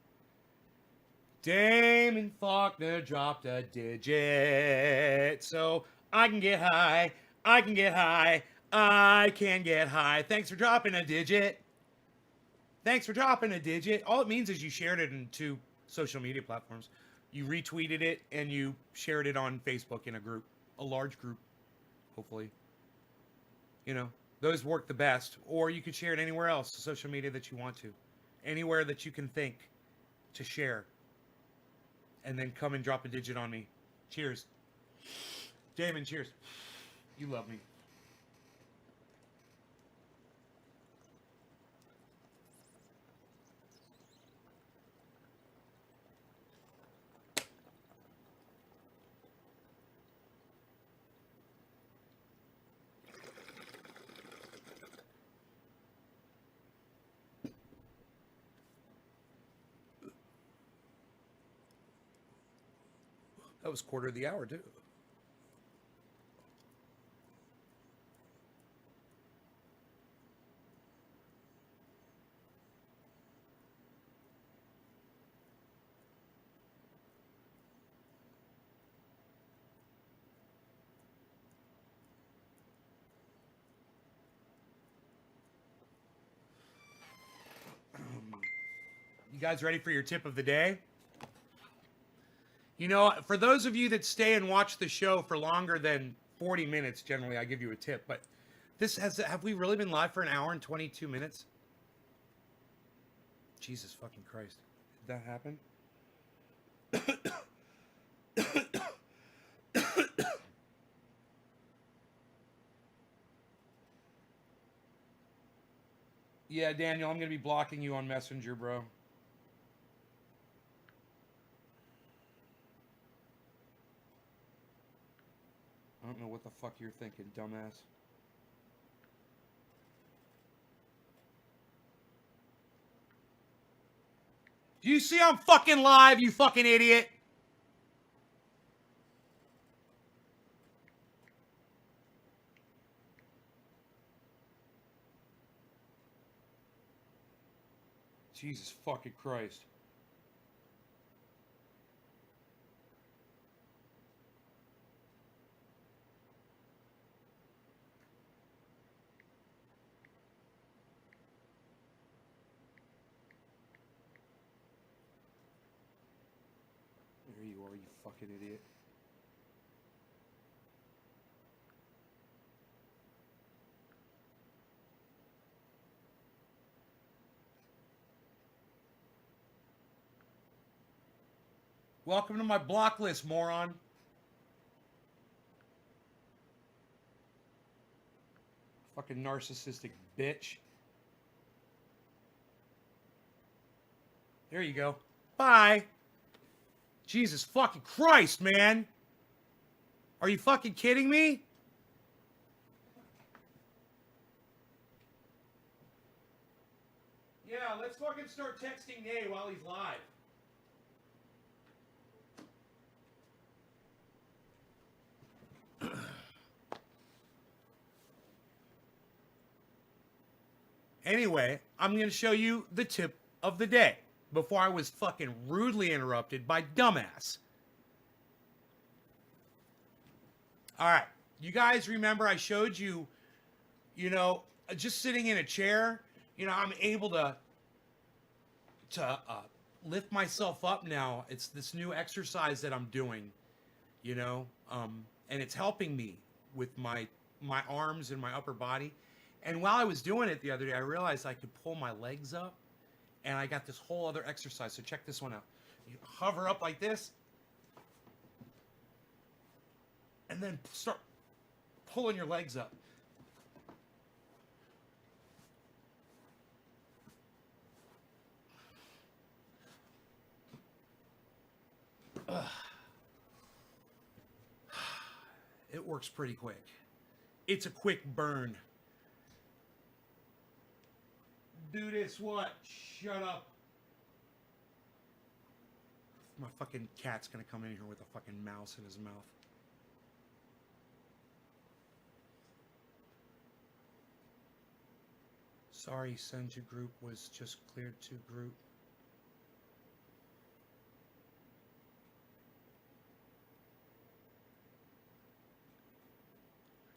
S1: Damon Faulkner dropped a digit. So I can get high. I can get high. I can get high. Thanks for dropping a digit. Thanks for dropping a digit. All it means is you shared it into social media platforms. You retweeted it and you shared it on Facebook in a group, a large group, hopefully. You know, those work the best. Or you could share it anywhere else, social media that you want to. Anywhere that you can think to share. And then come and drop a digit on me. Cheers. Damon, cheers. You love me. That was quarter of the hour, too. You guys ready for your tip of the day? You know, for those of you that stay and watch the show for longer than 40 minutes, generally I give you a tip. But have we really been live for an hour and 22 minutes? Jesus fucking Christ. Did that happen? Yeah, Daniel, I'm going to be blocking you on Messenger, bro. I don't know what the fuck you're thinking, dumbass. Do you see I'm fucking live, you fucking idiot? Jesus fucking Christ. There you are, you fucking idiot. Welcome to my block list, moron. Fucking narcissistic bitch. There you go. Bye. Jesus fucking Christ, man. Are you fucking kidding me? Yeah, let's fucking start texting Nay while he's live. Anyway, I'm going to show you the tip of the day before I was fucking rudely interrupted by dumbass. All right. You guys remember I showed you, you know, just sitting in a chair, you know, I'm able to lift myself up now. It's this new exercise that I'm doing, you know, and it's helping me with my arms and my upper body. And while I was doing it the other day, I realized I could pull my legs up, and I got this whole other exercise. So check this one out. You hover up like this, and then start pulling your legs up. It works pretty quick. It's a quick burn. Do this what? Shut up. My fucking cat's gonna come in here with a fucking mouse in his mouth. Sorry, Senju group was just cleared to group.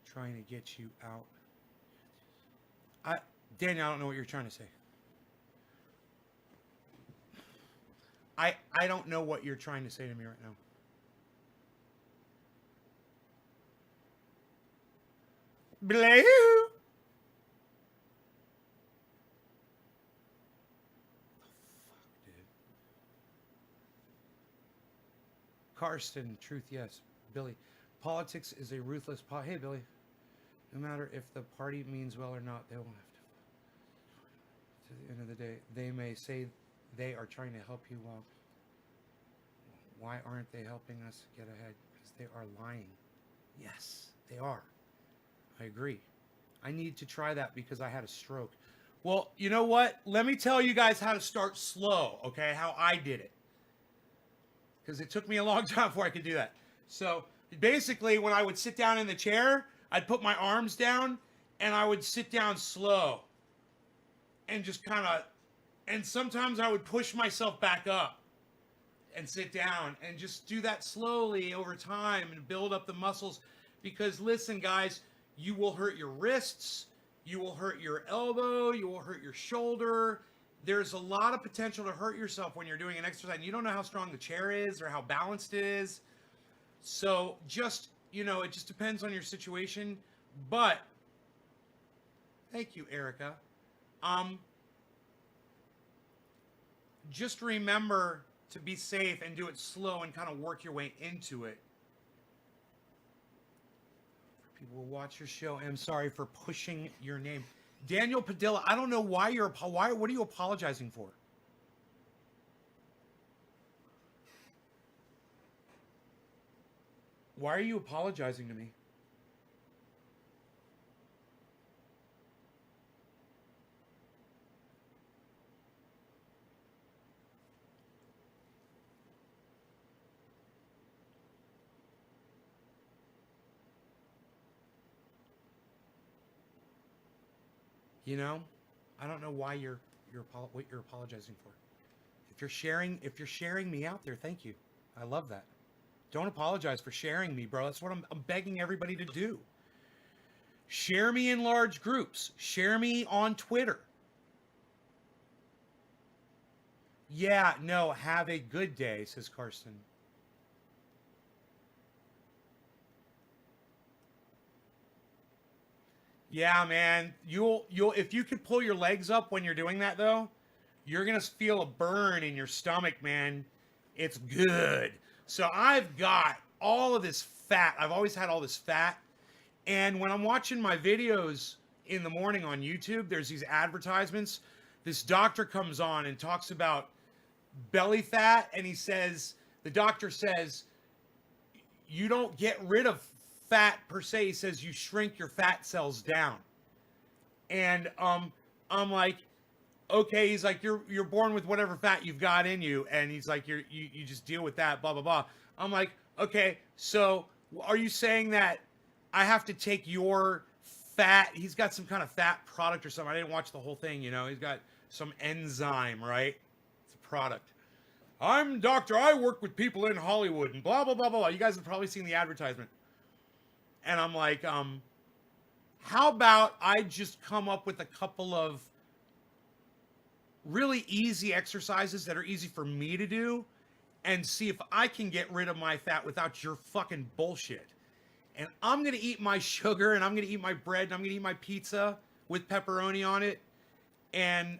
S1: Trying to get you out. Daniel, I don't know what you're trying to say. I don't know what you're trying to say to me right now. Blue. Karsten, truth, yes. Billy, politics is a ruthless Hey, Billy. No matter if the party means well or not, they will have to. To the end of the day, they may say they are trying to help you well. Why aren't they helping us get ahead? Because they are lying. Yes, they are. I agree. I need to try that because I had a stroke. Well, you know what? Let me tell you guys how to start slow, okay? How I did it. Because it took me a long time before I could do that. So basically, when I would sit down in the chair, I'd put my arms down and I would sit down slow. And just kind of, and sometimes I would push myself back up and sit down and just do that slowly over time and build up the muscles. Because listen, guys, you will hurt your wrists, you will hurt your elbow, you will hurt your shoulder. There's a lot of potential to hurt yourself when you're doing an exercise. And you don't know how strong the chair is or how balanced it is. So just, you know, it just depends on your situation. But, thank you, Erica. Just remember to be safe and do it slow and kind of work your way into it. People will watch your show. I'm sorry for pushing your name. Daniel Padilla, I don't know why what are you apologizing for? Why are you apologizing to me? You know, I don't know why what you're apologizing for. If you're sharing me out there, thank you. I love that. Don't apologize for sharing me, bro. That's what I'm begging everybody to do. Share me in large groups. Share me on Twitter. Yeah, no, have a good day, says Karsten. Yeah, man. You'll if you could pull your legs up when you're doing that though, you're going to feel a burn in your stomach, man. It's good. So I've got all of this fat. I've always had all this fat. And when I'm watching my videos in the morning on YouTube, there's these advertisements. This doctor comes on and talks about belly fat, and the doctor says, you don't get rid of fat per se. He says you shrink your fat cells down. And I'm like, okay. He's like, you're born with whatever fat you've got in you, and he's like, you just deal with that, blah blah blah. I'm like, okay, so are you saying that I have to take your fat? He's got some kind of fat product or something. I didn't watch the whole thing, you know. He's got some enzyme, right? It's a product. I'm doctor. I work with people in Hollywood and blah blah blah blah. You guys have probably seen the advertisement. And I'm like, how about I just come up with a couple of really easy exercises that are easy for me to do and see if I can get rid of my fat without your fucking bullshit. And I'm going to eat my sugar, and I'm going to eat my bread, and I'm going to eat my pizza with pepperoni on it. And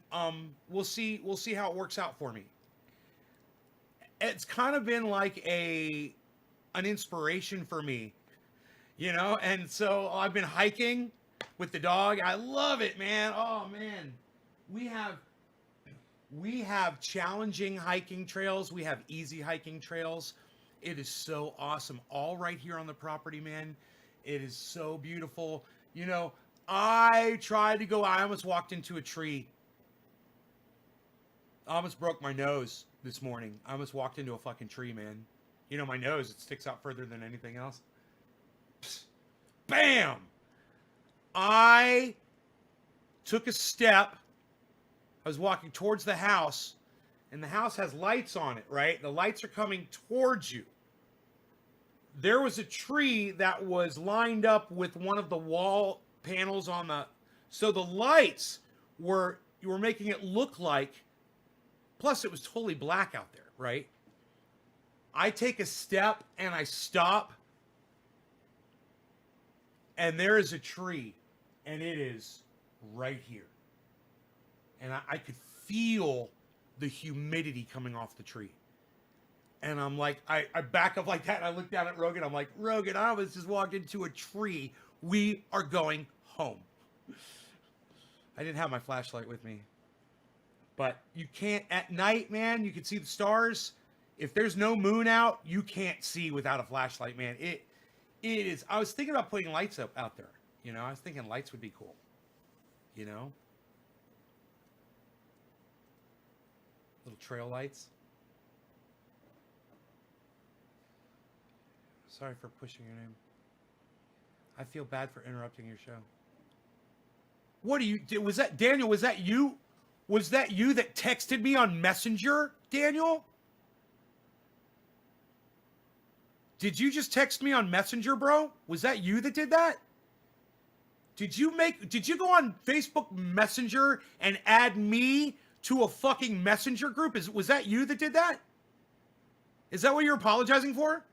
S1: we'll see how it works out for me. It's kind of been like an inspiration for me, you know? And so I've been hiking with the dog. I love it, man. Oh man. We have challenging hiking trails. We have easy hiking trails. It is so awesome. All right here on the property, man. It is so beautiful. You know, I tried to go, I almost walked into a tree. I almost broke my nose this morning. I almost walked into a fucking tree, man. You know, my nose, it sticks out further than anything else. Psst. Bam! I took a step. I was walking towards the house, and the house has lights on it, right? The lights are coming towards you. There was a tree that was lined up with one of the wall panels on the... So the lights were... You were making it look like... Plus, it was totally black out there, right? I take a step, and I stop. And there is a tree, and it is right here. And I could feel the humidity coming off the tree. And I'm like, I back up like that, and I look down at Rogan. I'm like, Rogan, I was just walked into a tree. We are going home. I didn't have my flashlight with me. But you can't, at night, man, you can see the stars. If there's no moon out, you can't see without a flashlight, man. It is, I was thinking about putting lights up out there. You know, I was thinking lights would be cool. You know? Little trail lights. Sorry for pushing your name. I feel bad for interrupting your show. What do you do? Was that Daniel? Was that you? Was that you that texted me on Messenger, Daniel? Did you just text me on Messenger, bro? Was that you that did that? Did you go on Facebook Messenger and add me to a fucking Messenger group? Was that you that did that? Is that what you're apologizing for?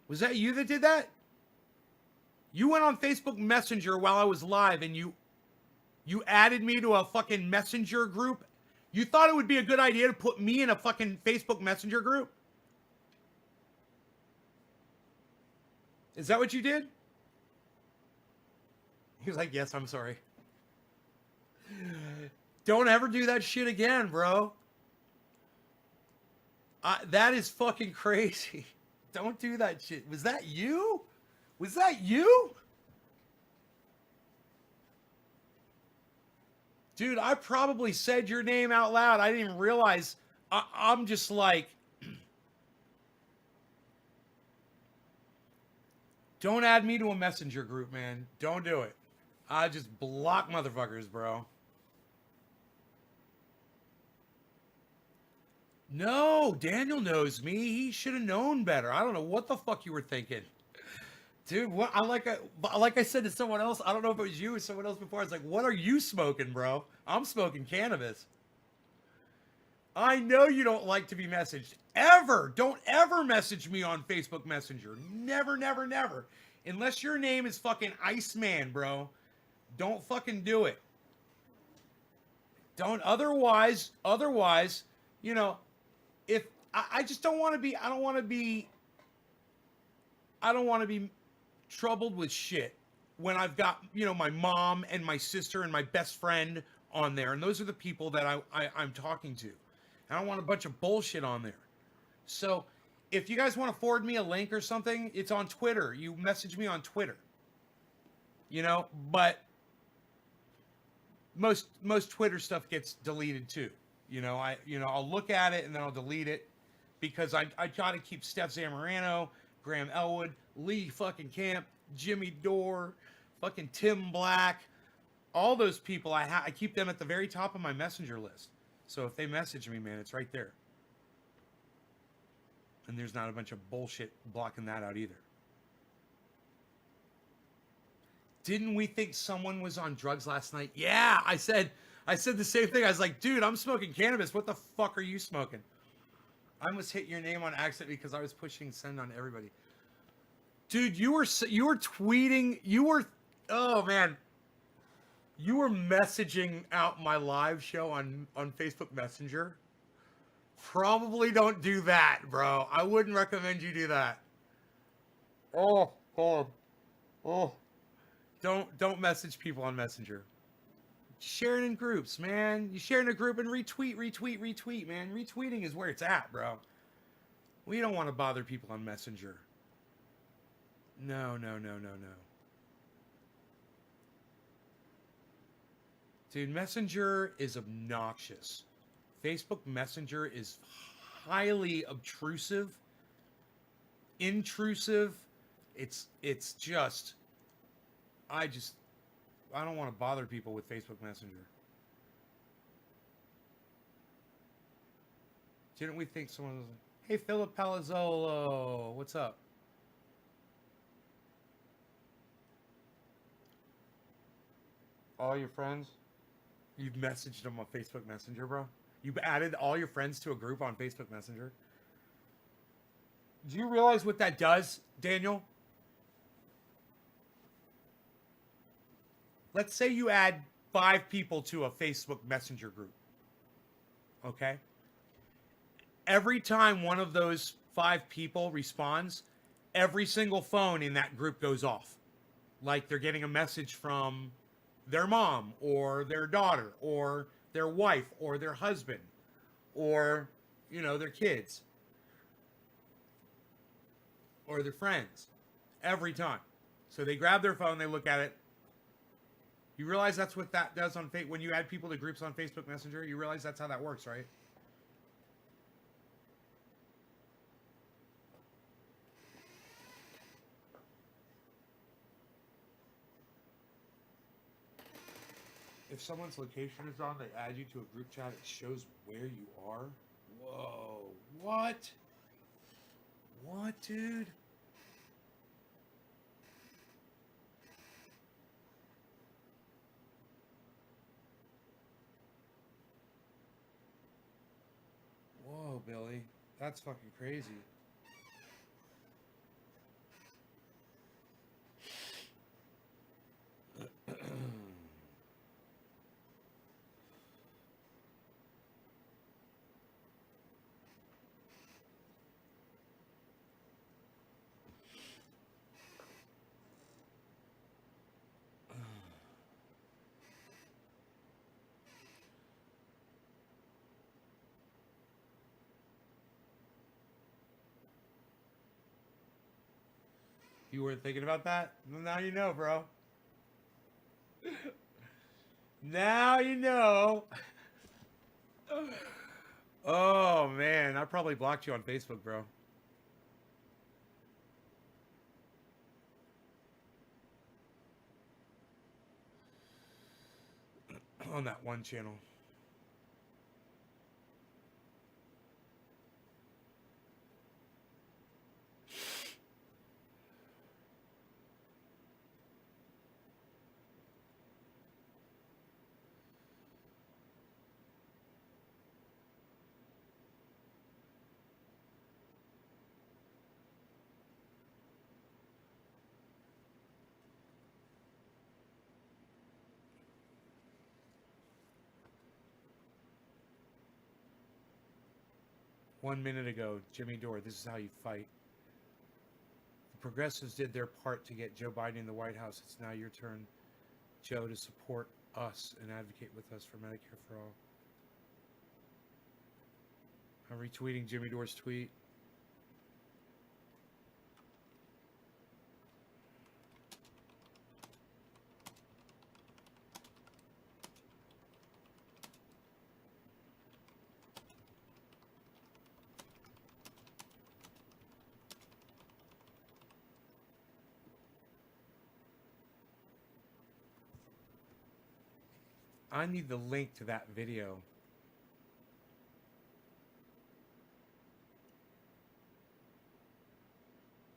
S1: Was that you that did that? You went on Facebook Messenger while I was live and you added me to a fucking Messenger group. You thought it would be a good idea to put me in a fucking Facebook Messenger group? Is that what you did? He was like, yes, I'm sorry. Don't ever do that shit again, bro. That is fucking crazy. Don't do that shit. Was that you? Was that you? Dude, I probably said your name out loud. I didn't even realize. I'm just like... Don't add me to a Messenger group, man. Don't do it. I just block motherfuckers, bro. No, Daniel knows me. He should have known better. I don't know what the fuck you were thinking. Dude, what like I said to someone else, I don't know if it was you or someone else before. I was like, what are you smoking, bro? I'm smoking cannabis. I know you don't like to be messaged. Ever. Don't ever message me on Facebook Messenger. Never, never, never. Unless your name is fucking Iceman, bro. Don't fucking do it. Don't. Otherwise, you know, if I just don't want to be, I don't want to be troubled with shit when I've got, you know, my mom and my sister and my best friend on there. And those are the people that I'm talking to. I don't want a bunch of bullshit on there. So if you guys want to forward me a link or something, it's on Twitter. You message me on Twitter. You know, but most Twitter stuff gets deleted too. You know, I'll look at it and then I'll delete it because I try to keep Steph Zamorano, Graham Elwood, Lee fucking Camp, Jimmy Dore, fucking Tim Black, all those people. I keep them at the very top of my messenger list. So if they message me, man, it's right there. And there's not a bunch of bullshit blocking that out either. Didn't we think someone was on drugs last night? Yeah, I said the same thing. I was like, dude, I'm smoking cannabis. What the fuck are you smoking? I almost hit your name on accident because I was pushing send on everybody. Dude, you were tweeting. Oh man, you were messaging out my live show on Facebook Messenger. Probably don't do that, bro. I wouldn't recommend you do that. Oh God. Oh. Don't message people on Messenger. Share it in groups, man. You share in a group and retweet, man. Retweeting is where it's at, bro. We don't want to bother people on Messenger. No. Dude, Messenger is obnoxious. Facebook Messenger is highly obtrusive, intrusive. It's just... I don't want to bother people with Facebook Messenger. Didn't we think someone was like, hey, Philip Palazzolo, what's up? All your friends? You've messaged them on Facebook Messenger, bro? You've added all your friends to a group on Facebook Messenger? Do you realize what that does, Daniel? Let's say you add 5 people to a Facebook Messenger group. Okay? Every time one of those 5 people responds, every single phone in that group goes off. Like they're getting a message from their mom or their daughter or their wife or their husband or, you know, their kids or their friends. Every time. So they grab their phone, they look at it. You realize that's what that does on when you add people to groups on Facebook Messenger? You realize that's how that works, right? If someone's location is on, they add you to a group chat, it shows where you are. Whoa. What? What, dude? Whoa, Billy. That's fucking crazy. You weren't thinking about that? Well, now you know, bro. Now you know. Oh, man. I probably blocked you on Facebook, bro. On that one channel. One minute ago, Jimmy Dore, this is how you fight. The progressives did their part to get Joe Biden in the White House. It's now your turn, Joe, to support us and advocate with us for Medicare for all. I'm retweeting Jimmy Dore's tweet. I need the link to that video.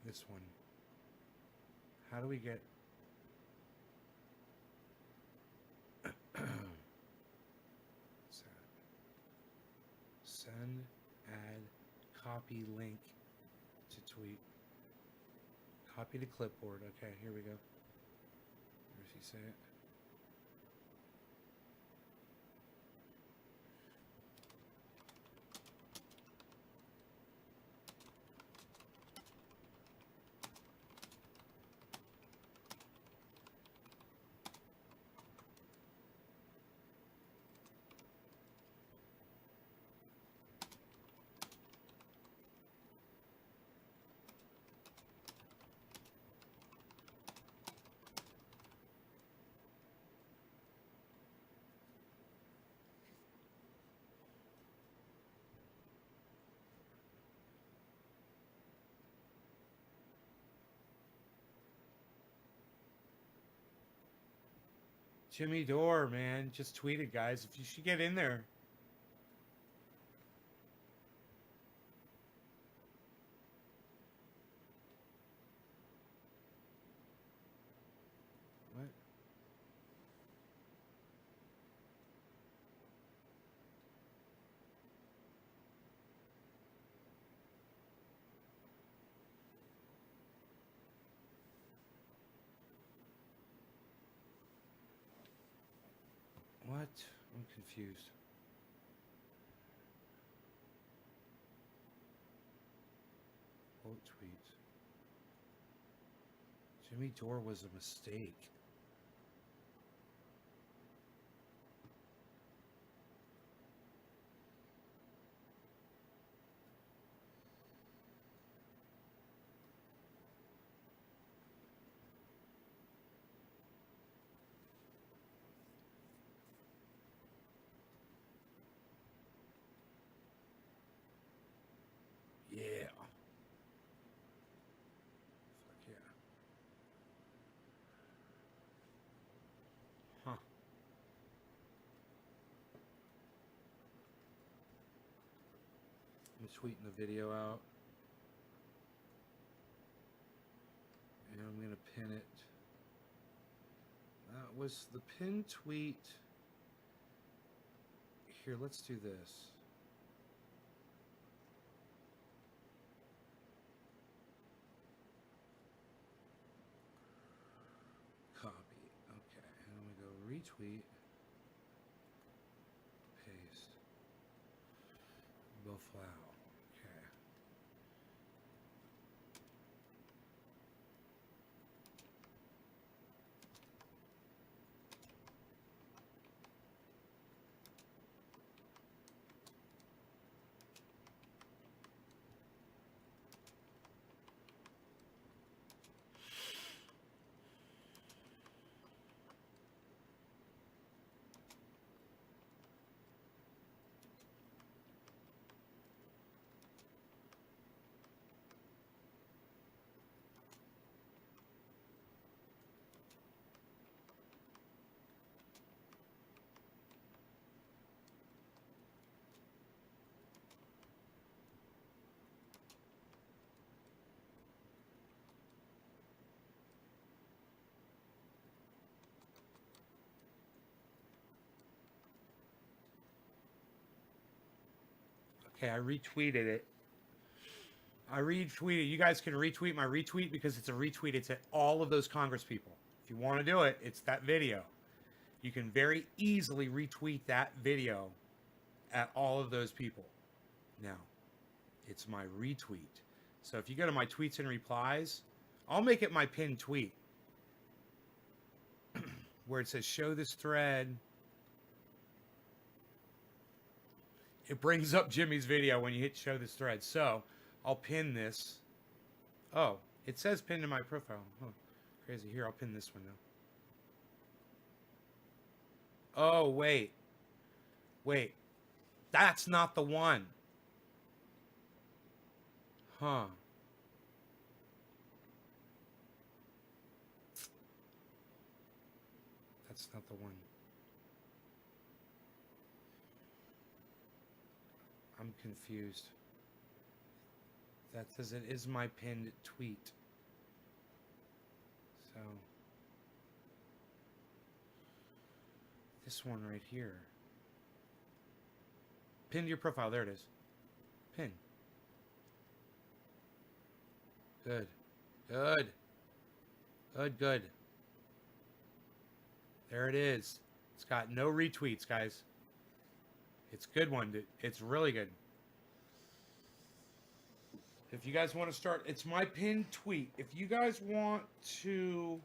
S1: This one. How do we get... What's that? Send, add, copy link to tweet. Copy to clipboard. Okay, here we go. Where does he say it? Jimmy Dore, man, just tweeted, guys. If you should get in there. What? What? I'm confused. Quote tweets. Jimmy Dore was a mistake. Yeah. Fuck yeah. Huh. I'm tweeting the video out. And I'm going to pin it. That was the pin tweet. Here, let's do this. Copy. Okay. And then we go retweet. Paste. Buffalo. Okay. Okay, I retweeted it. I retweeted. You guys can retweet my retweet because it's a retweet. It's at all of those Congress people. If you want to do it, it's that video. You can very easily retweet that video at all of those people. Now, it's my retweet. So if you go to my tweets and replies, I'll make it my pinned tweet. Where it says show this thread. It brings up Jimmy's video when you hit show this thread. So I'll pin this. Oh, it says pinned to my profile. Oh, crazy. Here, I'll pin this one now. Oh, wait. Wait. That's not the one. Huh. That's not the one. I'm confused. That says it is my pinned tweet. So This one right here. Pin to your profile. There it is. Pin. Good. Good. Good, good. There it is. It's got no retweets, guys. It's a good one, dude. It's really good. If you guys want to start, it's my pinned tweet. If you guys want to...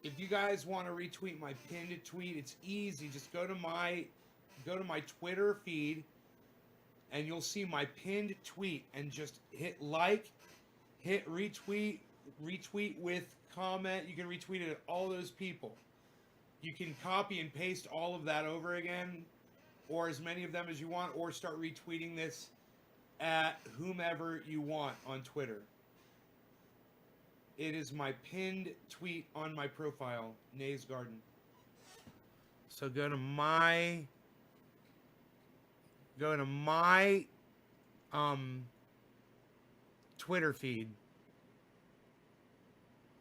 S1: If you guys want to retweet my pinned tweet, it's easy. Just go to my Twitter feed and you'll see my pinned tweet and just hit like, hit retweet, retweet with comment. You can retweet it at all those people. You can copy and paste all of that over again, or as many of them as you want, or start retweeting this at whomever you want on Twitter. It is my pinned tweet on my profile, Nays Garden. So go to my Twitter feed.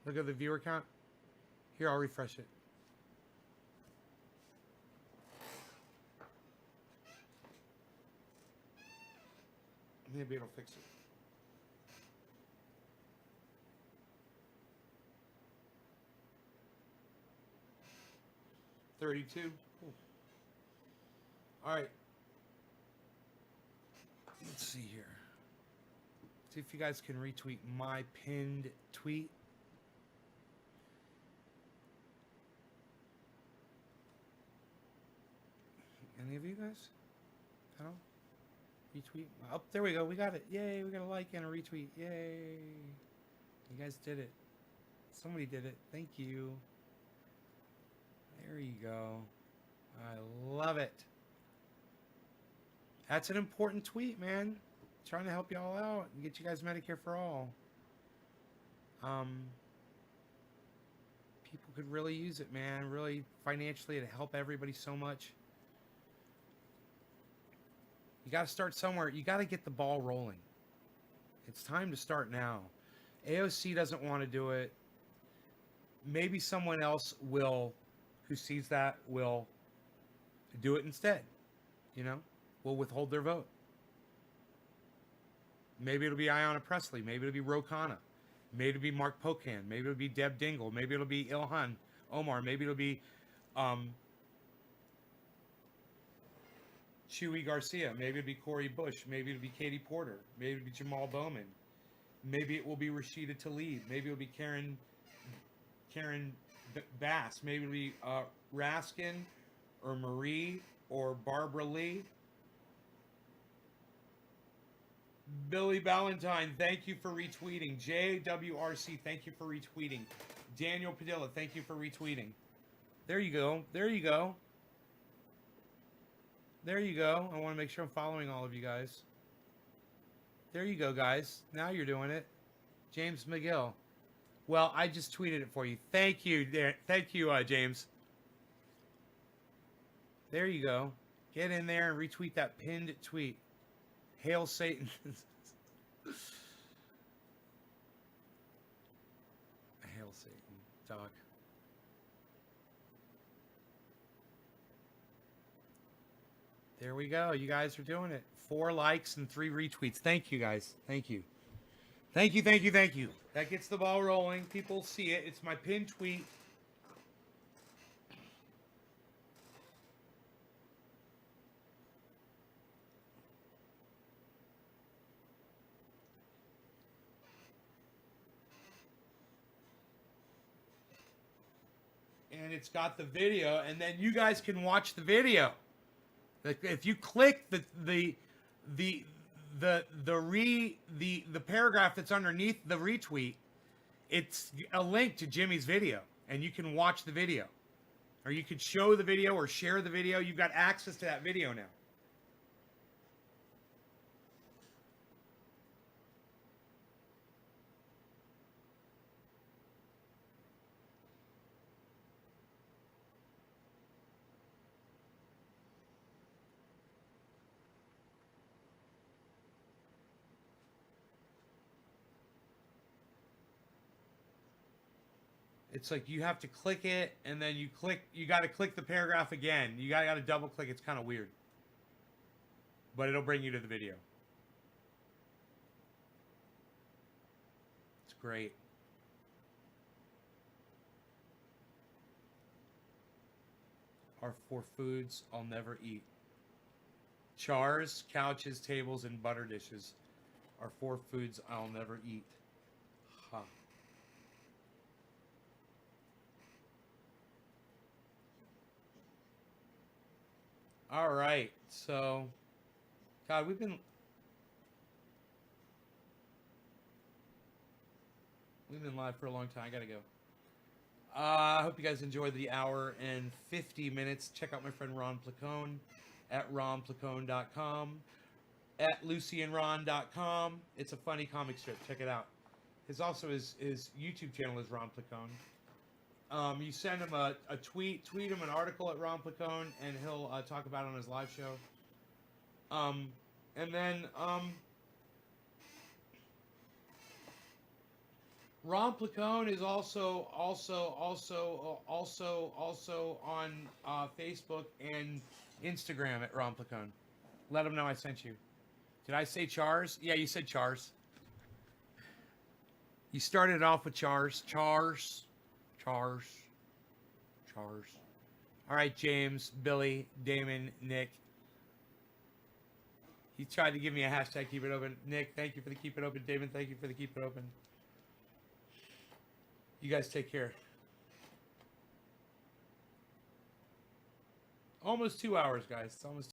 S1: Look at the viewer count. Here, I'll refresh it. Maybe it'll fix it. $32. Cool. All right. Let's see here. See if you guys can retweet my pinned tweet. Any of you guys? I don't retweet. Oh, there we go. We got it. Yay! We got a like and a retweet. Yay! You guys did it. Somebody did it. Thank you. There you go. I love it. That's an important tweet, man. Trying to help you all out and get you guys Medicare for all. People could really use it, man. Really financially, it'd help everybody so much. You got to start somewhere. You got to get the ball rolling. It's time to start now. AOC doesn't want to do it. Maybe someone else will, who sees that, will do it instead. You know, will withhold their vote. Maybe it'll be Ayanna Pressley. Maybe it'll be Ro Khanna. Maybe it'll be Mark Pocan. Maybe it'll be Deb Dingle. Maybe it'll be Ilhan Omar. Maybe it'll be Chewy Garcia. Maybe it'll be Cori Bush. Maybe it'll be Katie Porter. Maybe it'll be Jamal Bowman. Maybe it will be Rashida Tlaib. Maybe it'll be Karen Bass. Maybe it'll be Raskin or Marie or Barbara Lee. Billy Ballantyne, thank you for retweeting. JWRC, thank you for retweeting. Daniel Padilla, thank you for retweeting. There you go. There you go. There you go. I want to make sure I'm following all of you guys. There you go, guys. Now you're doing it. James McGill. Well, I just tweeted it for you. Thank you. Thank you, James. There you go. Get in there and retweet that pinned tweet. Hail Satan. Hail Satan, Doc. There we go. You guys are doing it. 4 likes and 3 retweets. Thank you, guys. Thank you. Thank you, thank you, thank you. That gets the ball rolling. People see it. It's my pinned tweet. And it's got the video, and then you guys can watch the video. If you click the paragraph that's underneath the retweet, it's a link to Jimmy's video, and you can watch the video, or you could show the video or share the video. You've got access to that video now. It's like you have to click it, and then you got to click the paragraph again. You got to double click. It's kind of weird. But it'll bring you to the video. It's great. Are 4 foods I'll never eat. Chars, couches, tables, and butter dishes are 4 foods I'll never eat. Huh. All right, so, God, we've been live for a long time. I gotta go. I hope you guys enjoyed the hour and 50 minutes. Check out my friend Ron Placone at ronplacone.com, at lucyandron.com. It's a funny comic strip. Check it out. His YouTube channel is Ron Placone. You send him a tweet him an article at Ron Placone, and he'll talk about it on his live show. And then Ron Placone is also on Facebook and Instagram at Ron Placone. Let him know I sent you. Did I say Chars? Yeah, you said Chars. You started off with Chars. Chars. All right, James, Billy, Damon, Nick. He tried to give me a hashtag keep it open. Nick, thank you for the keep it open. Damon, thank you for the keep it open. You guys take care. Almost 2 hours, guys. It's almost